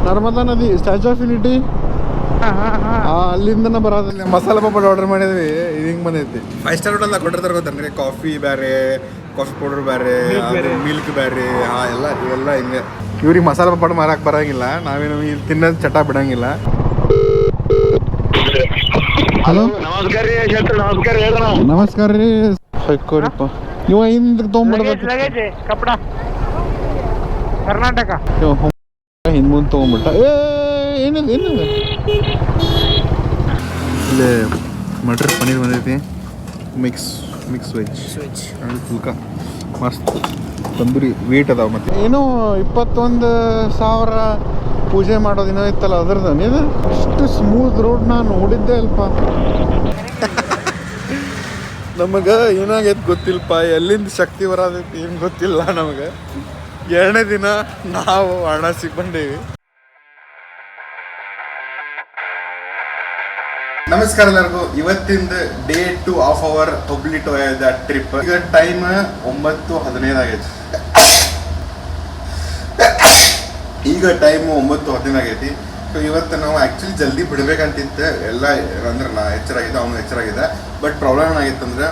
ನರ್ಮದಾ ನದಿ, statue of unity ಅಲ್ಲಿಂದನೇ ಬರೋದಿಲ್ಲ. ಮಸಾಲೆ ಪಾಪಡ್ ಆರ್ಡರ್ ಮಾಡಿದ್ವಿ, ಇದು ಹಿಂಗೆ ಬಂದೈತಿ. 5 ಸ್ಟಾರ್ ಹೋಟೆಲ್ದಾಗ ಕೊಟ್ಟಿರ್ತಾರೆ ಗೊತ್ತಂದ್ರೆ, ಕಾಫಿ ಬೇರೆ, ಕಾಫಿ ಪೌಡರ್ ಬೇರೆ, ಮಿಲ್ಕ್ ಬೇರೆ, ಇವೆಲ್ಲ ಹಿಂಗೆ. ಇವ್ರಿಗೆ ಮಸಾಲೆ ಪಾಪಡ್ ಮಾರಕ್ಕೆ ಬರೋಂಗಿಲ್ಲ, ನಾವೇನು ಇಲ್ಲಿ ತಿನ್ನೋದು ಚಟ ಬಿಡಂಗಿಲ್ಲ. ಹಲೋ ನಮಸ್ಕಾರ ರೀ ನಮಸ್ಕಾರ ಹೇಳೋಣ. ನಮಸ್ಕಾರ ರೀ. ಹೊಯ್ಕೋರಿಪ್ಪ ಇವ ಹಿಂದಕ್ಕೆ ತೊಗೊಂಡ್ಬಿಡ್ಬೇಕು. ಕಪ್ಪಡ ಕರ್ನಾಟಕ ಹಿಂದ್ ಮುಂದೆ ತೊಗೊಂಡ್ಬಿಟ್ಟ. ಏನಿದೆ ಏನಿದೆ ಇಲ್ಲೇ ಮಟರ್ ಪನ್ನೀರ್ ಬಂದೈತಿ, ಮಿಕ್ಸ್ ವೆಜ್ ಫುಲ್ಕ ಮಸ್ತ್ ತಂದೂರಿ ವೇಟ್ ಅದಾವ. ಮತ್ತೆ ಏನೋ 21,000 ಪೂಜೆ ಮಾಡೋದಿನ ಇತ್ತಲ್ಲ ಅದ್ರದ್ದು. ನೀನು ಇಷ್ಟು ಸ್ಮೂತ್ ರೋಡ್ ನಾನು ನೋಡಿದ್ದೆ ಅಲ್ಪ. ನಮಗೆ ಏನಾಗೈತೆ ಗೊತ್ತಿಲ್ಲಪ್ಪ, ಎಲ್ಲಿಂದ ಶಕ್ತಿ ಬರೋದೈತಿ ಏನು ಗೊತ್ತಿಲ್ಲ ನಮಗೆ. 2ನೇ ದಿನ ನಾವು ವಾರಣಾಸಿಗೆ ಬಂದೇವಿ. ನಮಸ್ಕಾರ ಎಲ್ಲರಿಗೂ. ಇವತ್ತಿಂದ day 2 of our Hubli to Ayodhya trip. ಈಗ ಟೈಮ್ 9:15 ಆಗೈತಿ. ಈಗ ಟೈಮ್ 9:15 ಆಗೈತಿ. ಸೊ ಇವತ್ತು ನಾವು ಆ್ಯಕ್ಚುಲಿ ಜಲ್ದಿ ಬಿಡ್ಬೇಕಂತಿತ್ತು. ಎಲ್ಲ ಅಂದ್ರೆ ನಾ ಎಚ್ಚರಾಗಿದ್ದೆ, ಅವನು ಎಚ್ಚರಾಗಿದ್ದೆ. ಬಟ್ ಪ್ರಾಬ್ಲಮ್ ಏನಾಗಿತ್ತು ಅಂದ್ರೆ,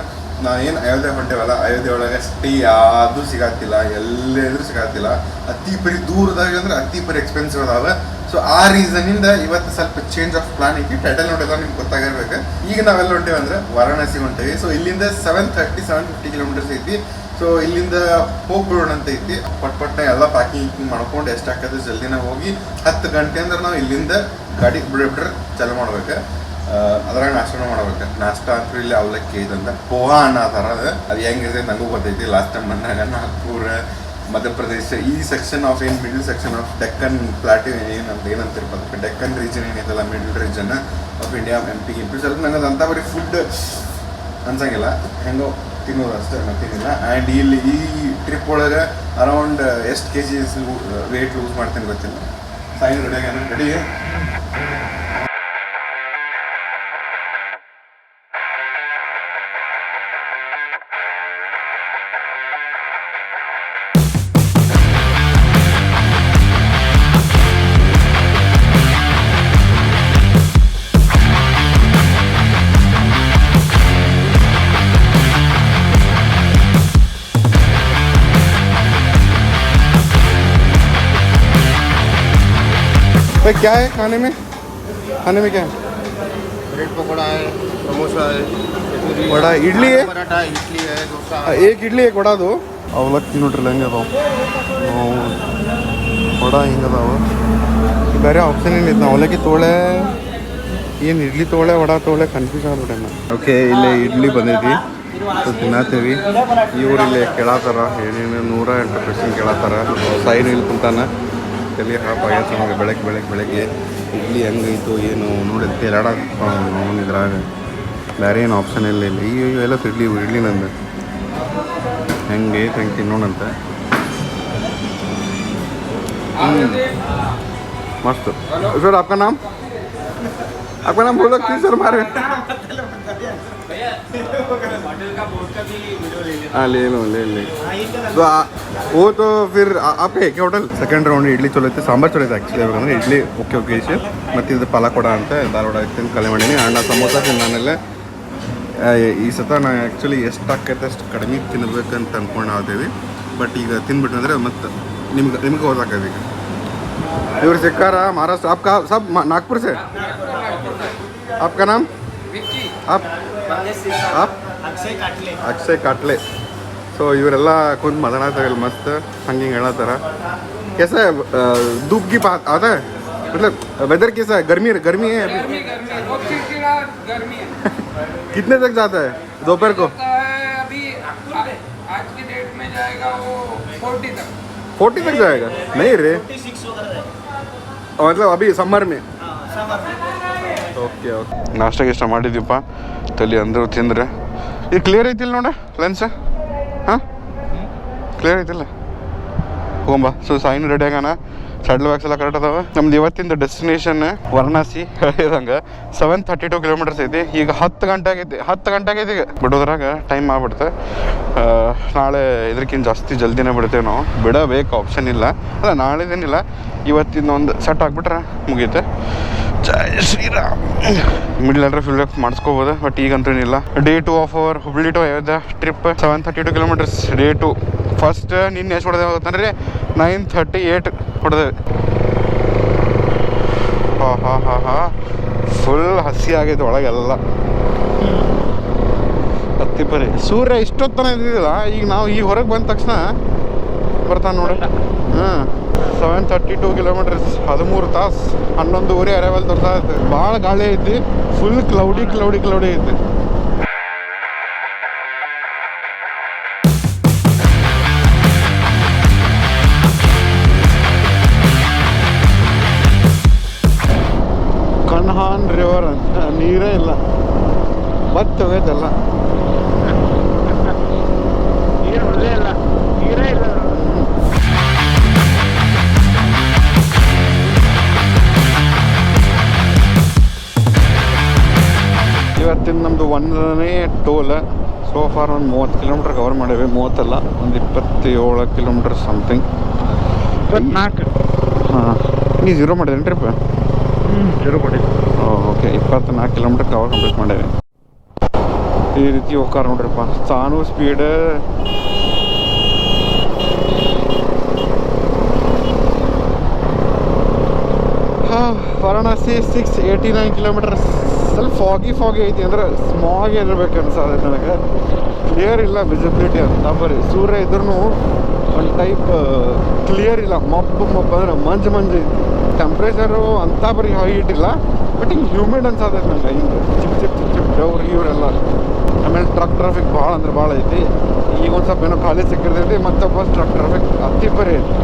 ನಾ ಏನು ಅಯೋಧ್ಯೆ ಹೊಂಟೇವಲ್ಲ, ಅಯೋಧ್ಯೆ ಒಳಗೆ ಸ್ಟೇ ಯಾವುದು ಸಿಗತ್ತಿಲ್ಲ, ಎಲ್ಲೆದ್ರೂ ಸಿಗತ್ತಿಲ್ಲ. ಅತಿ ಪರಿ ದೂರದಾಗ ಅಂದ್ರೆ ಅತಿ ಪರಿ ಎಕ್ಸ್ಪೆನ್ಸಿವ್ ಅದಾವೆ. ಸೊ ಆ ರೀಸನಿಂದ ಇವತ್ತು ಸ್ವಲ್ಪ ಚೇಂಜ್ ಆಫ್ ಪ್ಲಾನ್ ಐತಿ. ಟೈಟಲ್ ನೋಡಿದ್ರೆ ನಿಮ್ಗೆ ಗೊತ್ತಾಗಿರ್ಬೇಕು. ಈಗ ನಾವೆಲ್ಲ ಹೊಂಟೇವೆ ಅಂದ್ರೆ ವಾರಣಾಸಿಗೆ ಹೊಂಟೇವಿ. ಸೊ ಇಲ್ಲಿಂದ 750 ಕಿಲೋಮೀಟರ್ಸ್ ಐತಿ. ಸೊ ಇಲ್ಲಿಂದ ಹೋಗ್ಬಿಡೋಣ ಅಂತ ಐತಿ. ಪಟ್ನೆ ಎಲ್ಲ ಪ್ಯಾಕಿಂಗ್ ಮಾಡ್ಕೊಂಡು ಎಷ್ಟಾಗ್ತದೆ ಜಲ್ದಿನ ಹೋಗಿ 10 ಗಂಟೆ ಅಂದ್ರೆ ನಾವು ಇಲ್ಲಿಂದ ಗಾಡಿ ಬಿಡ್ರೆ ಚಾಲು ಮಾಡ್ಬೇಕು. ಅದ್ರಾಗ ನಾಷ್ಟ ಮಾಡ್ಬೇಕು. ನಾಷ್ಟ ಅಂತೂ ಇಲ್ಲಿ ಅವಲಕ್ಕಿ ಇದಂತ ಪೋಹಾ ಅನ್ನ ಥರ ಅದು ಹೆಂಗಿರ್ತೈತೆ ನನಗೂ ಗೊತ್ತೈತಿ. ಲಾಸ್ಟ್ ಟೈಮ್ ಬಂದಾಗ ನಾಗ್ಪುರ, ಮಧ್ಯಪ್ರದೇಶ ಈ ಸೆಕ್ಷನ್ ಆಫ್ ಏನು middle section of Deccan plateau ಏನಂತಿರ್ಬೋದು, ಡೆಕ್ಕನ್ ರೀಜನ್ ಏನೈತಲ್ಲ, middle region of India, MP ಸ್ವಲ್ಪ ನಂಗೆ ಅಂತ ಬರೀ ಫುಡ್ ಅನ್ಸಂಗಿಲ್ಲ, ಹೆಂಗೋ ತಿನ್ನೋದು ಅಷ್ಟೇ, ಮತ್ತೇನಿಲ್ಲ. ಆ್ಯಂಡ್ ಇಲ್ಲಿ ಈ ಟ್ರಿಪ್ ಒಳಗೆ ಅರೌಂಡ್ ಎಷ್ಟು kg ವೇಟ್ ಲೂಸ್ ಮಾಡ್ತೀನಿ ಗೊತ್ತಿಲ್ಲ. Sign ready. भाई क्या है खाने में क्या है? ब्रेड पकौड़ा है, समोसा है, वड़ा, इडली है, पराठा, इडली है, डोसा है. एक इडली एक वड़ा दो. ಅವಲಕ್ಕಿ ನೋಡ್ರಿ ಹೆಂಗೆ ಅದಾವ, ವಡ ಹಿಂಗೆ ಅದಾವ. ಬೇರೆ ಆಪ್ಷನ್ ಏನಿತ್ತು, ಅವಲಕ್ಕಿ ತೋಳೆ ಏನು ಇಡ್ಲಿ ತೋಳೆ ವಡ ತೋಳೆ ಕನ್ಫ್ಯೂಸ್ ಆಗ್ಬಿಟ್ಟೆ ನಾನು. ಓಕೆ, ಇಲ್ಲೇ ಇಡ್ಲಿ ಬಂದೈತಿ, ತಿನ್ನತ್ತೀವಿ. ಇವ್ರು ಇಲ್ಲೇ ಕೇಳತ್ತಾರ ಏನೇನು 108 ಕ್ವೆಶ್ಚನ್ ಕೇಳತ್ತಾರ. ಸೈನ್ ಇಲ್ಲಿ ಕುಂತಾನ, ತಲೆ ಹಾಪ್ ಆಗೈತೆ ನಮಗೆ. ಬೆಳಗ್ಗೆ ಇಡ್ಲಿ ಹೆಂಗೈತು ಏನು ನೋಡಿ ತೇಲಾಡಿದ್ರಾಗ. ಬೇರೆ ಏನು ಆಪ್ಷನ್ ಇಲ್ಲ. ಎಲ್ಲ ಇಡ್ಲಿ ನಂದು ಹೆಂಗೆ ತಿನ್ನೋಣಂತೆ. मस्त. सर आपका नाम बोलो क्यों सर मारे? हाँ ले लो. तो वो तो फिर आप है क्या होटल? सेकेंड राउंड इडली चलो सांबार चलो ಆ್ಯಕ್ಚುಲಿ ಯಾಕಂದರೆ ಇಡ್ಲಿ ಓಕೆ ಇಶ್. ಮತ್ತು ಇದು ಪಾಲಕೋಡ ಅಂತ ಧಾರವಾಡ ಇತ್ತು ಕಲೆ ಮಾಡೀನಿ. ಅಣ್ಣ ಸಮೋಸ ತಿನ್ನಾನೆಲ್ಲ. ಈ ಸತ ನಾ ಆ್ಯಕ್ಚುಲಿ ಎಷ್ಟು ಆಕೈತೆ ಅಷ್ಟು ಕಡಿಮೆ ತಿನ್ಬೇಕಂತ ಅಂದ್ಕೊಂಡು ಆದೇವಿ. ಬಟ್ ಈಗ ತಿನ್ಬಿಟ್ರೆ ಮತ್ತು ನಿಮ್ಗೆ ಓದಾಕೈತಿ. ಈಗ इवर सिक्कारा महाराष्ट्र. आपका सब नागपुर से? आपका नाम? आप अक्षय काटले. सो ಇವರೆಲ್ಲ ಕುಂತು ಮಾತಾಡ್ತಾರೆ ಮಸ್ತ್ ಹಂಗೆ ಹೇಳತ್ತಾರ. कैसा है धूप की बात आता है, मतलब वेदर कैसा है? गर्मी है गर्मी है. कितने तक जाता है दोपहर को? अभी आज की डेट में जाएगा वो 40 तक जाएगा. नहीं रे, मतलब अभी समर में. ಓಕೆ ನಾಷ್ಟಾಗೆ ಇಷ್ಟ ಮಾಡಿದ್ದೀವಪ್ಪ. ತಲೆ ಅಂದರು ತಿಂದರೆ ಇದು ಕ್ಲಿಯರ್ ಐತಿಲ್ಲ ನೋಡ ಲೆನ್ಸ್. ಹಾಂ ಕ್ಲಿಯರ್ ಐತಿಲ್ಲ ಹೋಗಂಬ. ಸೊ ಸಾಯಿನ್ ರೆಡಿ ಆಗೋಣ. ಸ್ಯಾಡಲ್ ಬ್ಯಾಗ್ಸ್ ಎಲ್ಲ ಕರೆಕ್ಟ್ ಅದಾವ. ನಮ್ದು ಇವತ್ತಿಂದ ಡೆಸ್ಟಿನೇಷನ್ ವಾರಣಾಸಿ ಹೇಳಿದಂಗೆ 732 ಕಿಲೋಮೀಟರ್ಸ್ ಐತಿ. ಈಗ 10 ಗಂಟೆ ಆಗೈತಿ ಈಗ ಬಿಡೋದ್ರಾಗ ಟೈಮ್ ಆಗ್ಬಿಡುತ್ತೆ. ನಾಳೆ ಇದಕ್ಕಿಂತ ಜಾಸ್ತಿ ಜಲ್ದಿನೇ ಬಿಡ್ತೇವೆ ನಾವು. ಬಿಡಬೇಕು, ಆಪ್ಷನ್ ಇಲ್ಲ. ಅಲ್ಲ ನಾಳೆದೇನಿಲ್ಲ, ಇವತ್ತಿನ ಒಂದು ಸೆಟ್ ಆಗಿಬಿಟ್ರೆ ಮುಗೀತೆ. ಜೈ ಶ್ರೀರಾಮ್. ಮಿಡ್ಲ್ ಎಲ್ಲರೂ ಫಿಲ್ ಮಾಡಿಸ್ಕೋಬೋದು, ಬಟ್ ಈಗಂತೂ ಏನಿಲ್ಲ. Day 2 of our Hubli to Ayodhya trip 732 kilometres. Day 2 first ನಿನ್ನೆ ಎಷ್ಟು ಹೊಡೆದೇವೆ ಗೊತ್ತಂದ್ರೆ 938 ಹೊಡೆದೇವೆ. ಹಾ ಫುಲ್ ಹಸಿ ಆಗೈತೆ ಒಳಗೆಲ್ಲ. ಹತ್ತಿಪರಿ ಸೂರ್ಯ ಇಷ್ಟೊತ್ತನ ಇದ್ದಿದ್ದಿಲ್ಲ. ಈಗ ನಾವು ಈಗ ಹೊರಗೆ ಬಂದ ತಕ್ಷಣ ಬರ್ತಾನೆ ನೋಡಿ. 732 ಕಿಲೋಮೀಟರ್ಸ್, 13 ತಾಸು, 11:30 ಅರೈವಲ್ ತೋರ್ತಾ ಐತೆ. ಭಾಳ ಗಾಳಿ ಐತಿ, ಫುಲ್ ಕ್ಲೌಡಿ ಐತಿ. ಕನ್ಹಾನ್ ರಿವರ್ ಅಂತ ನೀರೇ ಇಲ್ಲ, ಬತ್ತು ಹೋಗೈತೆಲ್ಲ. ಇವತ್ತಿನ ನಮ್ಮದು 1ನೇ ಟೋಲ್. ಸೋ ಫಾರ್ ಒಂದು 30 ಕಿಲೋಮೀಟರ್ ಕವರ್ ಮಾಡೇವೆ. 30 ಅಲ್ಲ, ಒಂದು 27 ಕಿಲೋಮೀಟರ್ ಸಮಥಿಂಗ್. 24. ಹಾಂ, ನೀವು 0 ಮಾಡಿದ್ರಿ ಟ್ರಿಪ್? 0 ಮಾಡಿದ್ರಿ. ಓಕೆ, 24 ಕಿಲೋಮೀಟರ್ ಕವರ್ ಕಂಪ್ಲೀಟ್ ಮಾಡೇವೆ. ಈ ರೀತಿ ಹೋಗ್ಕಾರ ನೋಡ್ರಿಪ್ಪ. ಸಾನು ಸ್ಪೀಡ್ ವಾರಣಾಸಿ 689 ಕಿಲೋಮೀಟರ್ಸ್. ಸ್ವಲ್ಪ ಫಾಗಿ ಐತಿ, ಅಂದ್ರೆ ಸ್ಮಾಗ್ ಇರಬೇಕು ಅನ್ಸೋದು ನನಗೆ. ಕ್ಲಿಯರ್ ಇಲ್ಲ ವಿಸಿಬಿಲಿಟಿ ಅಂತ. ಬರೀ ಸೂರ್ಯ ಇದ್ರೂ ಒಂದು ಟೈಪ್ ಕ್ಲಿಯರ್ ಇಲ್ಲ. ಮಬ್ಬು ಅಂದ್ರೆ ಮಂಜು ಐತಿ. ಟೆಂಪ್ರೇಚರು ಅಂತ ಬರೀ ಹೀಟ್ ಇಲ್ಲ, ಬಟ್ ಹಿಂಗೆ ಹ್ಯೂಮಿಡ್ ಅನ್ಸತೈತೆ ನಂಗೆ. ಹಿಂಗೆ ಚಿಪ್ ಬೆವ್ರು ಇವರೆಲ್ಲ. ಆಮೇಲೆ ಟ್ರಕ್ ಟ್ರಾಫಿಕ್ ಭಾಳ ಅಂದ್ರೆ ಭಾಳ ಐತಿ. ಈಗ ಒಂದು ಸ್ವಲ್ಪ ಏನೋ ಖಾಲಿ ಸಿಕ್ಕಿರ್ತೈತಿ, ಮತ್ತೆ ಬಸ್ ಟ್ರಕ್ ಟ್ರಾಫಿಕ್ ಹತ್ತಿಪರಿ ಐತಿ.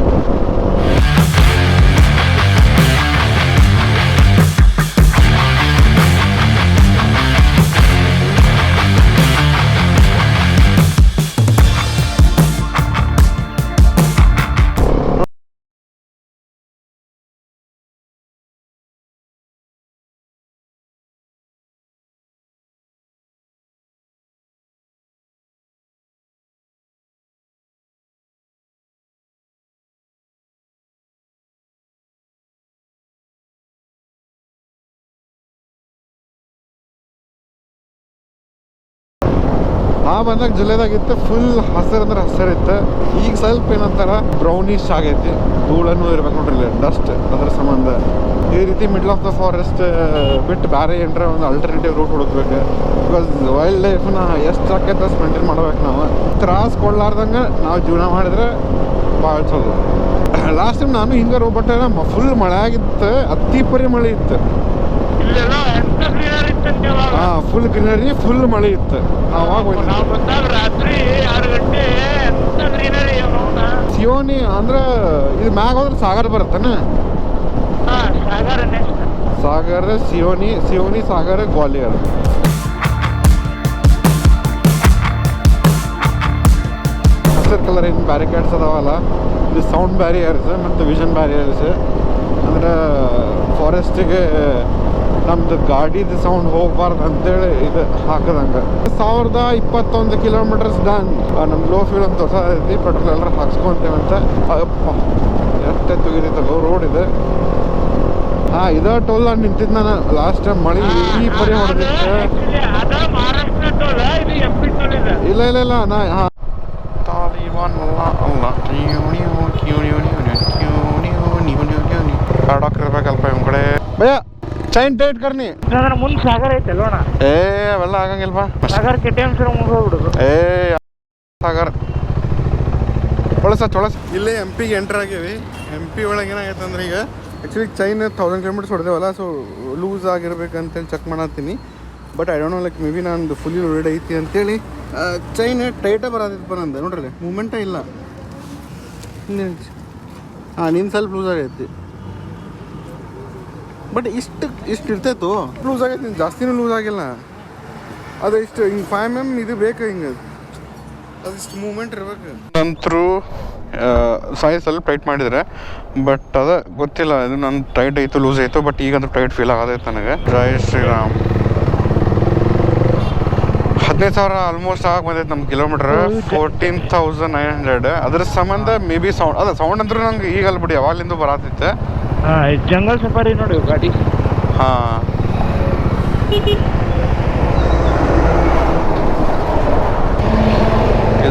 ಬಂದಾಗ ಜಿಲ್ಲೆದಾಗಿತ್ತು ಫುಲ್ ಹಸಿರು ಅಂದ್ರೆ ಹಸಿರಿತ್ತು. ಈಗ ಸ್ವಲ್ಪ ಏನಂತಾರ ಬ್ರೌನಿಶ್ ಆಗೈತಿ. ಧೂಳನ್ನು ಇರ್ಬೇಕು ನೋಡ್ರಿ, ಡಸ್ಟ್, ಅದ್ರ ಸಂಬಂಧ. ಈ ರೀತಿ ಮಿಡ್ಲ್ ಆಫ್ ದ ಫಾರೆಸ್ಟ್ ಬಿಟ್ಟು ಬೇರೆ ಏನರ ಒಂದು ಅಲ್ಟರ್ನೇಟಿವ್ ರೂಟ್ ಹುಡುಕ್ಬೇಕು. ಬಿಕಾಸ್ ವೈಲ್ಡ್ ಲೈಫ್ನ ಎಷ್ಟು ಆಕೈತೆ ಅಷ್ಟು ಮೇಂಟೈನ್ ಮಾಡ್ಬೇಕು. ನಾವು ತ್ರಾಸ ಕೊಡ್ಲಾರ್ದಂಗೆ ನಾವು ಜೀವನ ಮಾಡಿದ್ರೆ ಭಾಳ ಚಲೋ. ಲಾಸ್ಟ್ ಟೈಮ್ ನಾನು ಹಿಂಗಾರ ಹೋಗ್ಬಿಟ್ಟೆ, ಫುಲ್ ಮಳೆ ಆಗಿತ್ತು, ಅತ್ತಿಪರಿ ಮಳೆ ಇತ್ತು. ಹಾಂ, ಫುಲ್ ಗ್ರೀನರಿ, ಫುಲ್ ಮಳೆ ಇತ್ತು. ಅವಾಗ ರಾತ್ರಿ 6 ಗಂಟೆ ಸಿಯೋನಿ ಅಂದ್ರೆ ಇದು ಮ್ಯಾಗ ಹೋದ್ರೆ ಸಾಗರ್ ಬರುತ್ತಾನೆ. ಸಾಗರ ಸಿಯೋನಿ ಸಾಗರ ಗ್ವಾಲಿಯರ್. ಹಸಿರು ಕಲರ್ ಏನು ಬ್ಯಾರಿಕೇಡ್ಸ್ ಅದಾವಲ್ಲ, ಇದು ಸೌಂಡ್ ಬ್ಯಾರಿಯರ್ಸ್ ಮತ್ತು ವಿಷನ್ ಬ್ಯಾರಿಯರ್ಸ್. ಅಂದ್ರೆ ಫಾರೆಸ್ಟಿಗೆ ನಮ್ದು ಗಾಡಿದು ಸೌಂಡ್ ಹೋಗ್ಬಾರ್ದು ಅಂತೇಳಿ ಇದು ಹಾಕದಂಗೆ. 1021 ಕಿಲೋಮೀಟರ್ಸ್ ಡನ್. ನಮ್ದು ಲೋ ಫ್ಯೂಲ್ ಅಂತ ಹೊಸ ಐತಿ, ಪೆಟ್ರೋಲ್ ಎಲ್ಲರೂ ಹಾಕ್ಸ್ಕೊಂತೇವಂತ. ಅಪ್ಪ ಎಷ್ಟೇ ತೆಗಿದೈತೆ ಲೋ ರೋಡ್ ಇದೆ. ಹಾಂ, ಇದೇ ಟೋಲ್ ನಾನು ನಿಂತಿದ್ದು. ನಾನು ಲಾಸ್ಟ್ ಟೈಮ್ ಮಳೆ ಈ ಪರಿ ಹೊಡೆದಿತ್ತು. ಇಲ್ಲ ನಾ ಹಾಂ ತಾಲಿಬಾನ್ ಡಾಕ್ಟರ್ ಇರ್ಬೇಕಲ್ಪ ಇವ್ ಕಡೆ. ಭಯ ಚೈನ್ ಟೈಟ್ ಕರ್ನಿ. ಮುಂದೆ ಸಾಗರ ಐತಲ್ವಣ? ಅವೆಲ್ಲ ಆಗಂಗಿಲ್ವಾ? ಸಾಗರ KTM ಮುಂದೆ ಹೋಗ್ಬಿಡುದು. ಸಾಗರ್ ಇಲ್ಲೇ MP ಎಂಟರ್ ಆಗೇವಿ. MP ಒಳಗೆ ಏನಾಗೈತೆ ಅಂದ್ರೆ ಈಗ ಆ್ಯಕ್ಚುಲಿ ಚೈನ್ 1000 ಕಿಲೋಮೀಟರ್ಸ್ ಹೊಡೆದೇವಲ್ಲ, ಸೊ ಲೂಸ್ ಆಗಿರ್ಬೇಕಂತೇಳಿ ಚೆಕ್ ಮಾಡತ್ತೀನಿ. But I don't know, like maybe ನಾನು ಫುಲ್ಲಿ ಲೋಡೆಡ್ ಐತಿ ಅಂತೇಳಿ ಚೈನ್ ಟೈಟೇ ಬರೋದಿತ್ತು ನಂದು. ನೋಡ್ರಿ, ಮೂಮೆಂಟೇ ಇಲ್ಲ. ಹಾಂ, ನಿನ್ನ ಸ್ವಲ್ಪ ಲೂಸ್ ಆಗೈತಿ, ಬಟ್ ಇಷ್ಟು ಇರ್ತೈತು. ಲೂಸ್ ಆಗೈತಿ, ಜಾಸ್ತಿನೂ ಲೂಸ್ ಆಗಿಲ್ಲ. ಅದು ಇಷ್ಟು ಹಿಂಗೆ 5 mm ಇದು ಬೇಕು, ಹಿಂಗೆ ಅದಿಷ್ಟು ಮೂಮೆಂಟ್ ಇರ್ಬೇಕು. ನಂತರ ಸಾಯಿ ಸ್ವಲ್ಪ ಟೈಟ್ ಮಾಡಿದರೆ ಬಟ್ ಅದು ಗೊತ್ತಿಲ್ಲ ಇದು ನನ್ನ ಟೈಟ್ ಆಯಿತು ಲೂಸ್ ಆಯಿತು ಬಟ್ ಈಗ ಅದು ಟೈಟ್ ಫೀಲ್ ಆಗೋದೈತೆ ನನಗೆ. ಜೈ ಶ್ರೀರಾಮ್. 15,000 ಆಲ್ಮೋಸ್ಟ್ ಆಗಿ ಬಂದೈತೆ ನಮ್ಮ ಕಿಲೋಮೀಟ್ರ್. 14,900. ಅದ್ರ ಸಂಬಂಧ ಮೇ ಬಿ ಸೌಂಡ್ ಅದ ಸೌಂಡ್ ಅಂದ್ರೂ ನಂಗೆ ಈಗ ಅಲ್ಲ ಬಿಡಿ ಯಾವಾಗಲಿಂದ ಬರತ್ತಿತ್ತು. ಜಂಗಲ್ ಸಫಾರಿ ನೋಡಿ ಗಾಡಿ. ಹಾಂ ಇಲ್ಲಿ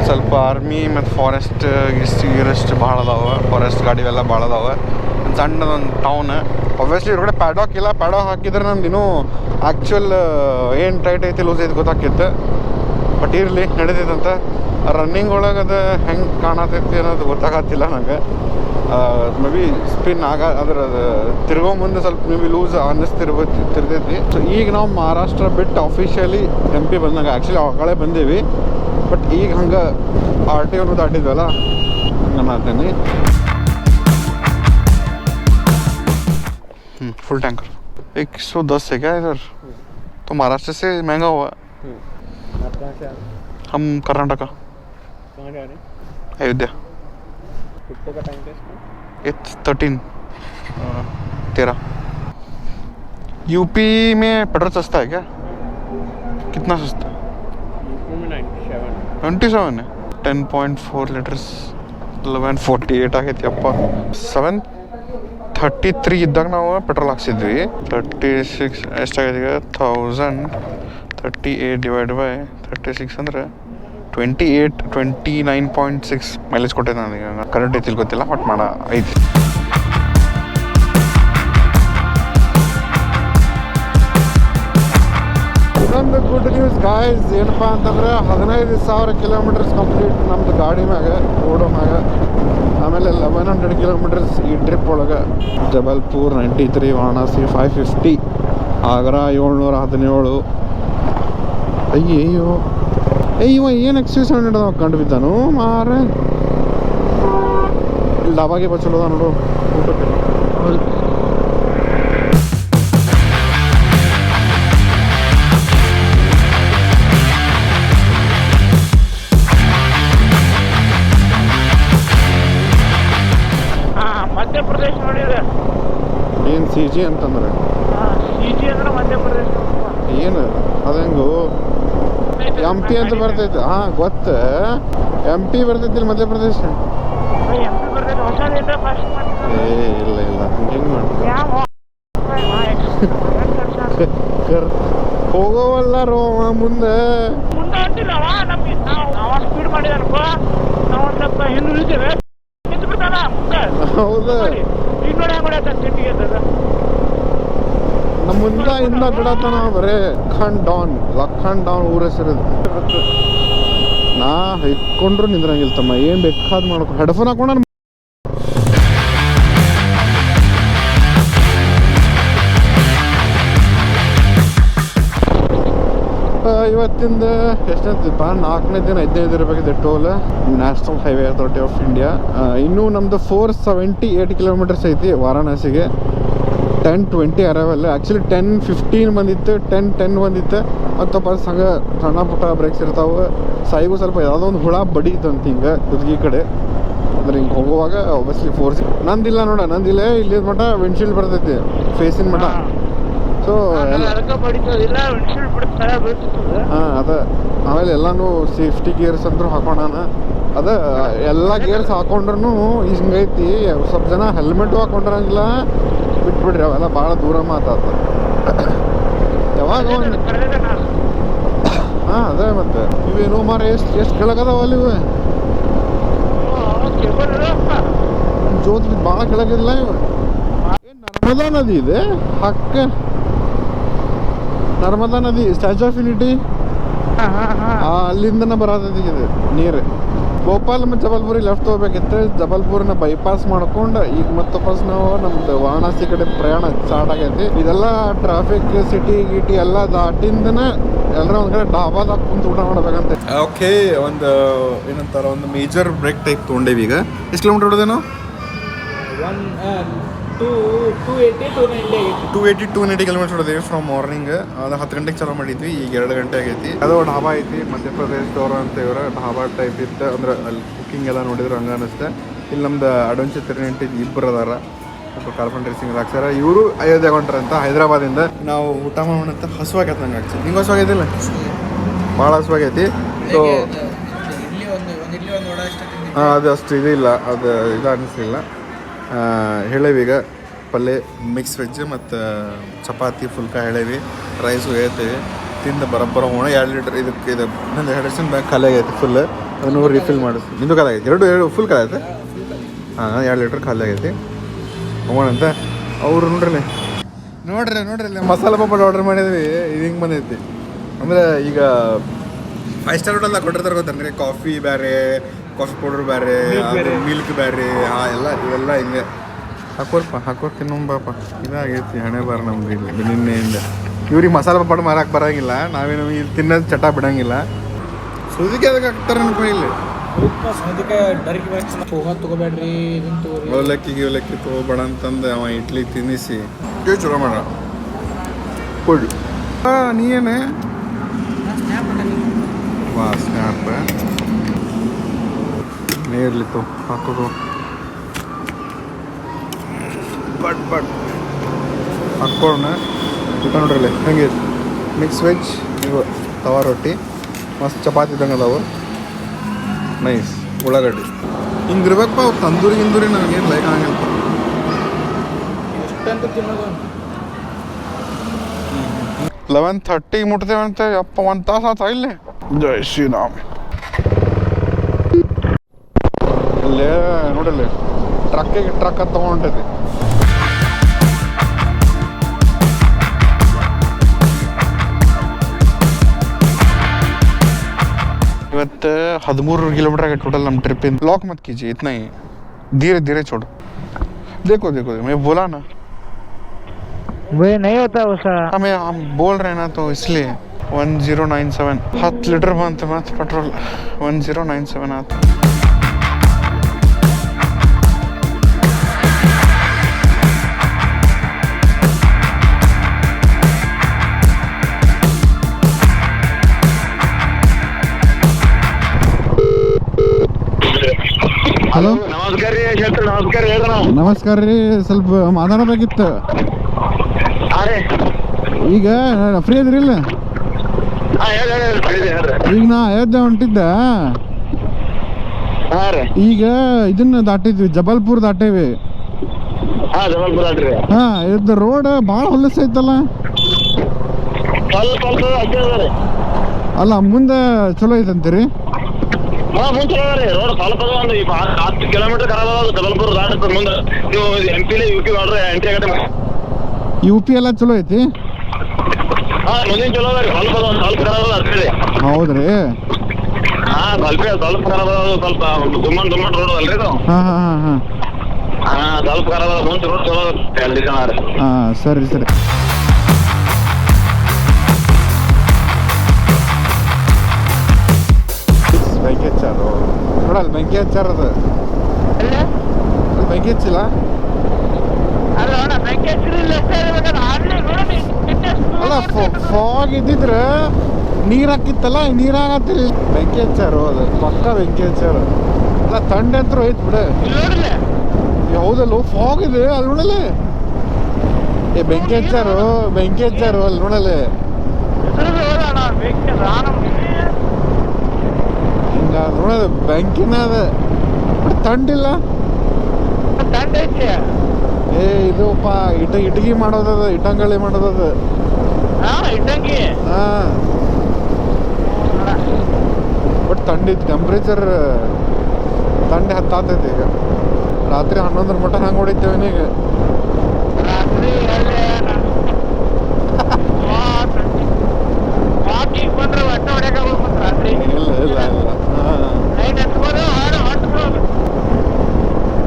ಸ್ವಲ್ಪ ಆರ್ಮಿ ಮತ್ತು ಫಾರೆಸ್ಟ್ ಗಿರೆಸ್ಟ್ ಭಾಳ ಅದಾವೆ. ಫಾರೆಸ್ಟ್ ಗಾಡಿವೆಲ್ಲ ಭಾಳ ಅದಾವೆ. ಸಣ್ಣದೊಂದು ಟೌನ್. ಒಬ್ವಿಯಸ್ಲಿ ಇವ್ರ ಕಡೆ ಪ್ಯಾಡಾಕ್ ಇಲ್ಲ. ಪ್ಯಾಡಾಕ್ ಹಾಕಿದ್ರೆ ನಂದು ಇನ್ನೂ ಆ್ಯಕ್ಚುಲ್ ಏನು ಟೈಟ್ ಐತಿ ಲೂಸ್ ಐತಿ ಗೊತ್ತಾಕಿತ್ತು. ಬಟ್ ಇರಲಿ ನಡೀತೈತಂತ. ರನ್ನಿಂಗ್ ಒಳಗೆ ಅದು ಹೆಂಗೆ ಕಾಣತೈತಿ ಅನ್ನೋದು ಗೊತ್ತಾಗತ್ತಿಲ್ಲ ನಂಗೆ. ಮೇ ಬಿ ಸ್ಪಿನ್ ಅದ್ರ ಅದು ತಿರ್ಗೋ ಮುಂದೆ ಸ್ವಲ್ಪ ಮೇ ಬಿ ಲೂಸ್ ತಿರ್ಗೈತಿ. ಸೊ ಈಗ ನಾವು ಮಹಾರಾಷ್ಟ್ರ ಬಿಟ್ಟು ಅಫಿಷಿಯಲಿ MP ಬಂದಾಗ ಆ್ಯಕ್ಚುಲಿ ಆಗಳೇ ಬಂದೀವಿ ಬಟ್ ಈಗ ಹಂಗೆ RTO ದಾಟಿದ್ವಲ್ಲ ಹಂಗೆ ಅನ್ನತೀನಿ. फुल टैंकर 110 है क्या इधर? तो महाराष्ट्र से महंगा हुआ। आप कहाँ से आ रहे? हम कर्नाटका कहाँ जा रहे हैं? अयोध्या। कितने का टाइम टेस्ट? 13 यूपी में पेट्रोल सस्ता है क्या? कितना सस्ता? यूपी में 97 है. 10.4 लीटर्स 1148 ಆಗೈತಿ ಅಪ್ಪ. 733 ಇದ್ದಾಗ ನಾವು ಪೆಟ್ರೋಲ್ ಹಾಕ್ಸಿದ್ವಿ. 36 ಎಷ್ಟಾಗೈತಿ ಈಗ? 1038 ಡಿವೈಡ್ ಬೈ 36 ಅಂದರೆ 29.6 ಮೈಲೇಜ್ ಕೊಟ್ಟೈತೆ ನನಗೆ. ಕರೆಕ್ಟ್ ಐತಿ ಗೊತ್ತಿಲ್ಲ ಬಟ್ ಐತಿ. ಇದೊಂದು ಗುಡ್ ನ್ಯೂಸ್ ಗಾಯ್ಸ್. ಏನಪ್ಪ ಅಂತಂದ್ರೆ 15,000 ಕಿಲೋಮೀಟರ್ಸ್ ಕಂಪ್ಲೀಟ್ ನಮ್ದು ಗಾಡಿ ಮ್ಯಾಗ ಓಡೋ ಮ್ಯಾಗ. ಆಮೇಲೆ 1100 ಕಿಲೋಮೀಟರ್ಸ್ ಈ ಟ್ರಿಪ್ ಒಳಗೆ. ಜಬಲ್ಪುರ್ 93, ವಾರಣಾಸಿ 550, ಆಗ್ರಾ 717. ಅಯ್ಯೋ ಇವ ಏನು XC700 ನಾವು ಕಂಡು ಬಿದ್ದಾನು ಮಾರೆ. ಇಲ್ಲಿ ಡಾಬಾಗೆ ಬಚ್ಚಲೋದ ನೋಡು ಊಟಕ್ಕೆ. ಮಧ್ಯಪ್ರದೇಶ ನೋಡಿದ್ರೆ ಏನು CG ಅಂತಂದ್ರೆ CG ಅಂದ್ರೆ ಮಧ್ಯಪ್ರದೇಶ. ಏನು ಅದು ಹೆಂಗು MP ಅಂತ ಬರ್ತೈತೆ. ಹಾಂ ಗೊತ್ತ MP ಬರ್ತೈತಿ ಇಲ್ಲಿ ಮಧ್ಯಪ್ರದೇಶ. MP ಬರ್ತೈತೆ ಹೊಸದಿಂದ ಫಸ್ಟ್ ಏ ಇಲ್ಲ ಹಿಂಗೆ ಮಾಡ್ತೀವಿ. ಹೋಗೋವಲ್ಲ ರೋ ಮುಂದೆ ಹೊಂಟಿಲ್ಲವ ನಮ್ಗೆ. ನಾವು ಸ್ಪೀಡ್ ಮಾಡಿದನಪ್ಪ. ನಾವು ಒಂದು ಸ್ವಲ್ಪ ಹಿಂದೆ ಉಳಿತೇವೆ. ನಿಂತು ಬಿಡ್ತಾನ ಮುಂದೆ. ಹೌದಾ? ಈಗ ನೋಡಿ ಹೆಂಗೆ ಹೊಡ್ಯಾತ ಸಿಟ್ಟಿಗೆ ಅಂತದ. ನಮ್ಮ ಮುಂದೆ ಇಂದ ಬಿಡತ್ತಾನ ಬರೇ ಲಖನ್ ಡಾನ್ ಊರ ಹೆಸರಿದು. ನಾ ಹಿಡ್ಕೊಂಡ್ರು ನಿಂದ್ರಂಗಿಲ್ಲ ತಮ್ಮ. ಏನು ಬೇಕಾದ್ ಮಾಡ್ಕೊ. ಹೆಡ್ಫೋನ್ ಹಾಕೊಂಡ ಇವತ್ತಿಂದ ಎಷ್ಟಂತಿಪ್ಪ 4ನೇ ದಿನ 15 ರೂಪಾಯಿಗೆ toll. National highway authority of India. ಇನ್ನೂ ನಮ್ಮದು 478 ಕಿಲೋಮೀಟರ್ಸ್ ಐತಿ ವಾರಾಣಸಿಗೆ. 10:20 ಅರೈವಲ್. ಆ್ಯಕ್ಚುಲಿ 10:15 ಬಂದಿತ್ತು, 10:10 ಬಂದಿತ್ತು. ಮತ್ತು ವಾಪಸ್ ಹಂಗೆ ಸಣ್ಣ ಪುಟ್ಟ ಬ್ರೇಕ್ಸ್ ಇರ್ತಾವೆ. ಸಾಯಿಗೂ ಸ್ವಲ್ಪ ಯಾವುದೋ ಒಂದು ಹುಳ ಬಡೀತಂತ ಹಿಂಗೆ ಕುದ್ಗಿ ಕಡೆ. ಅಂದ್ರೆ ಹಿಂಗೆ ಹೋಗುವಾಗ ಒಬ್ವಿಯಸ್ಲಿ ಫೋರ್ಸ್ ನಂದಿಲ್ಲ ನೋಡ. ನಂದಿಲ್ಲ ಇಲ್ಲಿ ಮಟ ವಿಂಡ್ಶೀಲ್ಡ್ ಬರ್ತೈತಿ ಫೇಸಿನ ಮಟ. ಸೊ ಹಾಂ ಅದ. ಆಮೇಲೆ ಎಲ್ಲಾನು ಸೇಫ್ಟಿ ಗೇರ್ಸ್ ಅಂದ್ರೂ ಹಾಕೊಂಡಾನ. ಅದ ಎಲ್ಲ ಗೇರ್ಸ್ ಹಾಕೊಂಡ್ರು ಹಿಂಗೈತಿ. ಸ್ವಲ್ಪ ಜನ ಹೆಲ್ಮೆಟು ಹಾಕೊಂಡ್ರಂಗಿಲ್ಲ. ಬಿಟ್ಬಿಡ್ರಿ ಅವೆಲ್ಲ ಭಾಳ ದೂರ ಮಾತಾತ. ಯಾವಾಗ ಹಾಂ ಅದೇ ಮತ್ತೆ ಇವೇನು ಮಾರ ಎಷ್ಟು ಕೆಳಗದಾವ ಅಲ್ಲಿ ಇವೆ. ಜೋತ್ ಭಾಳ ಕೆಳಗಿಲ್ಲ ಇವೆ. ನರ್ಮದಾ ನದಿ ಇದೆ ಹಕ್ಕ. ನರ್ಮದಾ ನದಿ ಸ್ಟ್ಯಾಚ್ಯೂ ಆಫ್ ಯೂನಿಟಿ ಅಲ್ಲಿಂದನೇ ಬರತೈತಿ ಇದು ನೀರು. ಭೋಪಾಲ್ ಮತ್ತು ಜಬಲ್ಪುರಿಗೆ ಲೆಫ್ಟ್ ಹೋಗ್ಬೇಕಿತ್ತು. ಜಬಲ್ಪುರ್ನ ಬೈಪಾಸ್ ಮಾಡ್ಕೊಂಡು ಈಗ ಮತ್ತೆ ವಾಪಸ್ ನಾವು ನಮ್ದು ವಾರಣಾಸಿ ಕಡೆ ಪ್ರಯಾಣ ಸ್ಟಾರ್ಟ್ ಆಗೈತಿ. ಇದೆಲ್ಲ ಟ್ರಾಫಿಕ್ ಸಿಟಿ ಗಿಟಿ ಎಲ್ಲ ದಾಟಿಂದನೇ ಎಲ್ಲರ ಒಂದು ಕಡೆ ಡಾಬಾದಾಗ ಕುಂತು ಊಟ ಮಾಡ್ಬೇಕಂತ. ಓಕೆ, ಒಂದು ಏನಂತಾರ ಒಂದು ಮೇಜರ್ ಬ್ರೇಕ್ ಟೈಪ್ ತೊಗೊಂಡೇವಿ. ಈಗ ಎಷ್ಟು ಕಿಲೋಮೀಟರ್ ಹೊಡೆದೇನು? 280-290 ಕಿಲೋಮೀಟರ್ ಹೊಡೆದೇವಿ ಫ್ರಮ್ ಮಾರ್ನಿಂಗ್. ಅದು 10 ಗಂಟೆಗೆ ಚಾಲೂ ಮಾಡಿದ್ವಿ. ಈಗ 2 ಗಂಟೆ ಆಗೈತಿ. ಅದು ಢಾಬಾ ಐತಿ ಮಧ್ಯಪ್ರದೇಶದವ್ರು ಅಂತ. ಇವ್ರ ಢಾಬಾ ಟೈಪ್ ಇತ್ತು. ಅಂದ್ರೆ ಅಲ್ಲಿ ಕುಕ್ಕಿಂಗ್ ಎಲ್ಲ ನೋಡಿದ್ರು ಹಂಗೆ ಅನಿಸುತ್ತೆ. ಇಲ್ಲಿ ನಮ್ದು ಅಡ್ವೆಂಚರ್ 390 ಇಬ್ಬರು ಅದಾರ, ಒಬ್ಬರು ಕಾರ್ಪೆಂಟರ್ ಸಿಂಗ್ ಹಾಕ್ಸಾರ. ಇವರು ಅಯೋಧ್ಯೆ ಹೊಂಟ್ರಂತ ಹೈದರಾಬಾದಿಂದ. ನಾವು ಊಟ ಮಾಡೋಣ ಅಂತ ಹಸುವಾಗೈತೆ ನಂಗೆ ಆ್ಯಕ್ಚುಲಿ. ನಿಂಗೆ ಹಸುವಾಗೈತಿಲ್ಲ? ಭಾಳ ಹಸುವಾಗೈತಿ. ಸೊ ಹಾಂ, ಅದು ಅಷ್ಟು ಇದಿಲ್ಲ, ಅದು ಇದು ಅನ್ನಿಸ್ಲಿಲ್ಲ. ಹೇಳೇವೀಗ ಪಲ್ಯ ಮಿಕ್ಸ್ ವೆಜ್ ಮತ್ತು ಚಪಾತಿ ಫುಲ್ಕ ಹೇಳೇವಿ, ರೈಸು ಹೇಳ್ತೇವೆ. ತಿಂದು ಬರೋಬ್ಬರ ಹೋಣ 2 ಲೀಟ್ರ್ ಇದಕ್ಕೆ ಇದು ನಂದು ಹೆಡರ್ಸನ್ ಬ್ಯಾಗ್ ಖಾಲಿ ಆಗೈತಿ ಫುಲ್. ಅದನ್ನು ರಿಫಿಲ್ ಮಾಡಿಸಿ. ನಿಂದು ಖಾಲಿ ಆಗೈತಿ? ಎರಡು ಫುಲ್ ಖಾಲಿ ಆಗೈತೆ. ಹಾಂ, 2 ಲೀಟ್ರ್ ಖಾಲಿ ಆಗೈತಿ. ಹೋಗೋಣಂತ. ಅವರು ನೋಡ್ರಿ ಮಸಾಲೆ ಪಾಪಡ್ ಆರ್ಡರ್ ಮಾಡಿದ್ವಿ. ಇದು ಹಿಂಗೆ ಬಂದೈತಿ ಅಂದರೆ ಈಗ 5 ಸ್ಟಾರ್ ಹೋಟೆಲ್ದಾಗ ಕೊಟ್ಟಿರ್ತಾರೆ ಗೊತ್ತಂದ್ರೆ, ಕಾಫಿ ಬೇರೆ, ಕಾಫಿ ಪೌಡರ್ ಬೇರೆ, ಮಿಲ್ಕ್ ಬೇರೆ, ಇವೆಲ್ಲ ಹಿಂಗೆ ಹಾಕೋರ್ ತಿನ್ನೋಂಬಪ್ಪ. ಇದಾಗೈತಿ ಹಣೆ ಬಾರ ನಮ್ದು ಇಲ್ಲಿ ನಿನ್ನೆಯಿಂದ. ಇವ್ರಿಗೆ ಮಸಾಲೆ ಪಾಪಡ್ ಮಾರಕ್ಕೆ ಬರೋಂಗಿಲ್ಲ, ನಾವೇನು ಇಲ್ಲಿ ತಿನ್ನೋದು ಚಟ ಬಿಡೋಂಗಿಲ್ಲ. ಸೌದಿಗೆ ಅದಕ್ಕೆ ಹಾಕ್ತಾರೆ ಅನ್ಕೊ ಇಲ್ಲಿ. ತಗೋಬೇಡ್ರಿ, ಅವಲಕ್ಕಿ ತಗೋಬೇಡ ಅಂತಂದು ಅವ ಇಡ್ಲಿ ತಿನ್ನಿಸಿ ಚಲೋ ಮಾಡ ಕೊಡು. ನೀ ಏನೇ ವಾ ಸ್ನ್ಯಾಪ್ ನೇರ್ಲಿತ್ತು ಹಾಕೋದು. ಬಟ್ ಹಾಕೋಣ. ಊಟ ನೋಡ್ರಲ್ಲ ಹೆಂಗೆ ಮಿಕ್ಸ್ ವೆಜ್, ಇವು ತವಾ ರೊಟ್ಟಿ ಮಸ್ತ್ ಚಪಾತಿ ಇದ್ದಂಗೆ ಅದಾವು, ನೈಸ್. ಉಳ್ಳಾಗಡ್ಡಿ ಹಿಂಗಿರ್ಬೇಕಪ್ಪ. ಅವು ತಂದೂರಿ ನನಗೇನು ಲೈಕ್ ಆಗಂಗಿಲ್ಲ. 11:30 ಮುಟ್ತೇವಂತೆ. ಅಪ್ಪ 1 ತಾಸು ಆತ ಇಲ್ಲಿ. ಜೈ ಶ್ರೀರಾಮ್. ಇಲ್ಲೇ ನೋಡಲ್ಲಿ ಟ್ರಕ್ ಅಂತ ತೊಗೊಂಡೈತಿ. ಇವತ್ತು 13 किलोमीटर आगे टोटल हम ट्रिप इन। लॉक मत कीजिए, इतना ही धीरे धीरे छोड़ो। देखो मैं बोला ना, वही नहीं होता वैसा। हम बोल रहे हैं ना, तो इसलिए 1097 10 लीटर बनते मत पेट्रोल 1097 आता। ಹಲೋ, ನಮಸ್ಕಾರ ರೀ ಶೆಟ್ರು. ನಮಸ್ಕಾರ ಹೇಳ್ರಿ. ನಾವು ನಮಸ್ಕಾರ ರೀ. ಸ್ವಲ್ಪ ಮಾತಾಡಬೇಕಿತ್ತು. ಈಗ ಫ್ರೀ ಅದ್ರಿ ಇಲ್ಲ? ಈಗ ನಾ ಅಯೋಧ್ಯೆ ಹೊಂಟಿದ್ದ. ಈಗ ಇದನ್ನ ದಾಟಿದ್ವಿ, ಜಬಲ್ಪುರ್ ದಾಟೇವಿ. ಹಾ, ಇದು ರೋಡ್ ಭಾಳ ಹೊಲಸ ಐತಲ್ಲ. ಅಲ್ಲ, ಮುಂದೆ ಚಲೋ ಐತಂತೀರಿ? ರೋಡ್ ಸ್ವಲ್ಪ 10 ಕಿಲೋಮೀಟರ್ ಖರಾಬ್ ಆಗೋದು. ಜಬಲ್ಪುರ್ ದಾಟದ ಮುಂದೆ ನೀವು MP UP ಮಾಡ್ರೆ ಎಂಟ್ರಿ ಆಗತ್ತೆ. UP ಎಲ್ಲ ಚಲೋ ಐತಿ? ಮುಂದಿನ ಚಲೋ ಅದ ರೀ. ಸ್ವಲ್ಪ ಖರಾಬ್ ಅದ. ಹೌದ್ರಿ? ಸ್ವಲ್ಪ ಖರಾಬ್ ಅದ. ಸ್ವಲ್ಪ ದುಮ್ಮನ್ ರೋಡ್ ಅಲ್ರಿ ಇದು. ಸ್ವಲ್ಪ ಖರಾಬ್ ಅದ. ಮುಂಚೆ ರೋಡ್ ಚಲೋ ಅದ. ಸರಿ. ಬೆಂಕಿ ಹಚ್ಚಾರು ನೋಡಲ್ಲ. ಬೆಂಕಿ ಹಚ್ಚಾರದು ಬೆಂಕಿ ಹಚ್ಚಿಲ್ಲ. ಅಲ್ಲ, ಫಾಗ್ ಇದ್ದಿದ್ರೆ ನೀರು ಹಾಕಿತ್ತಲ್ಲ, ನೀರು ಹಾಕತ್ತಿಲ್ಲ. ಬೆಂಕಿ ಹಚ್ಚಾರು, ಅದು ಪಕ್ಕ ಬೆಂಕಿ ಹಚ್ಚಾರು. ಅಲ್ಲ, ತಂಡೆ ಅಂತೂ ಐತ್ ಬಿಡು. ಹೌದಲ್ಲ, ಫಾಗ್ ಇದೆ ಅಲ್ಲಿ ನೋಡಲ್ಲ. ಬೆಂಕಿ ಹಚ್ಚಾರು ಅಲ್ಲಿ ನೋಡಲ್ಲ. ಹಿಂಗ ನೋಡೋದು ಬೆಂಕಿನ ಅದ, ಬಟ್ ತಂಡಿಲ್ಲ. ಇದಪ್ಪ ಇಟಗಿ ಮಾಡೋದದ, ಇಟ್ಟಂಗಳಿ ಮಾಡೋದದ. ಬಟ್ ತಂಡಿತ್ತು. ಟೆಂಪ್ರೇಚರ್ ತಂಡಿ ಹತ್ತೈತಿ. ಈಗ ರಾತ್ರಿ 11 ಮಟ್ಟ ಹಂಗೆ ಹೊಡಿತೇವೆ ಈಗ. ಇಲ್ಲ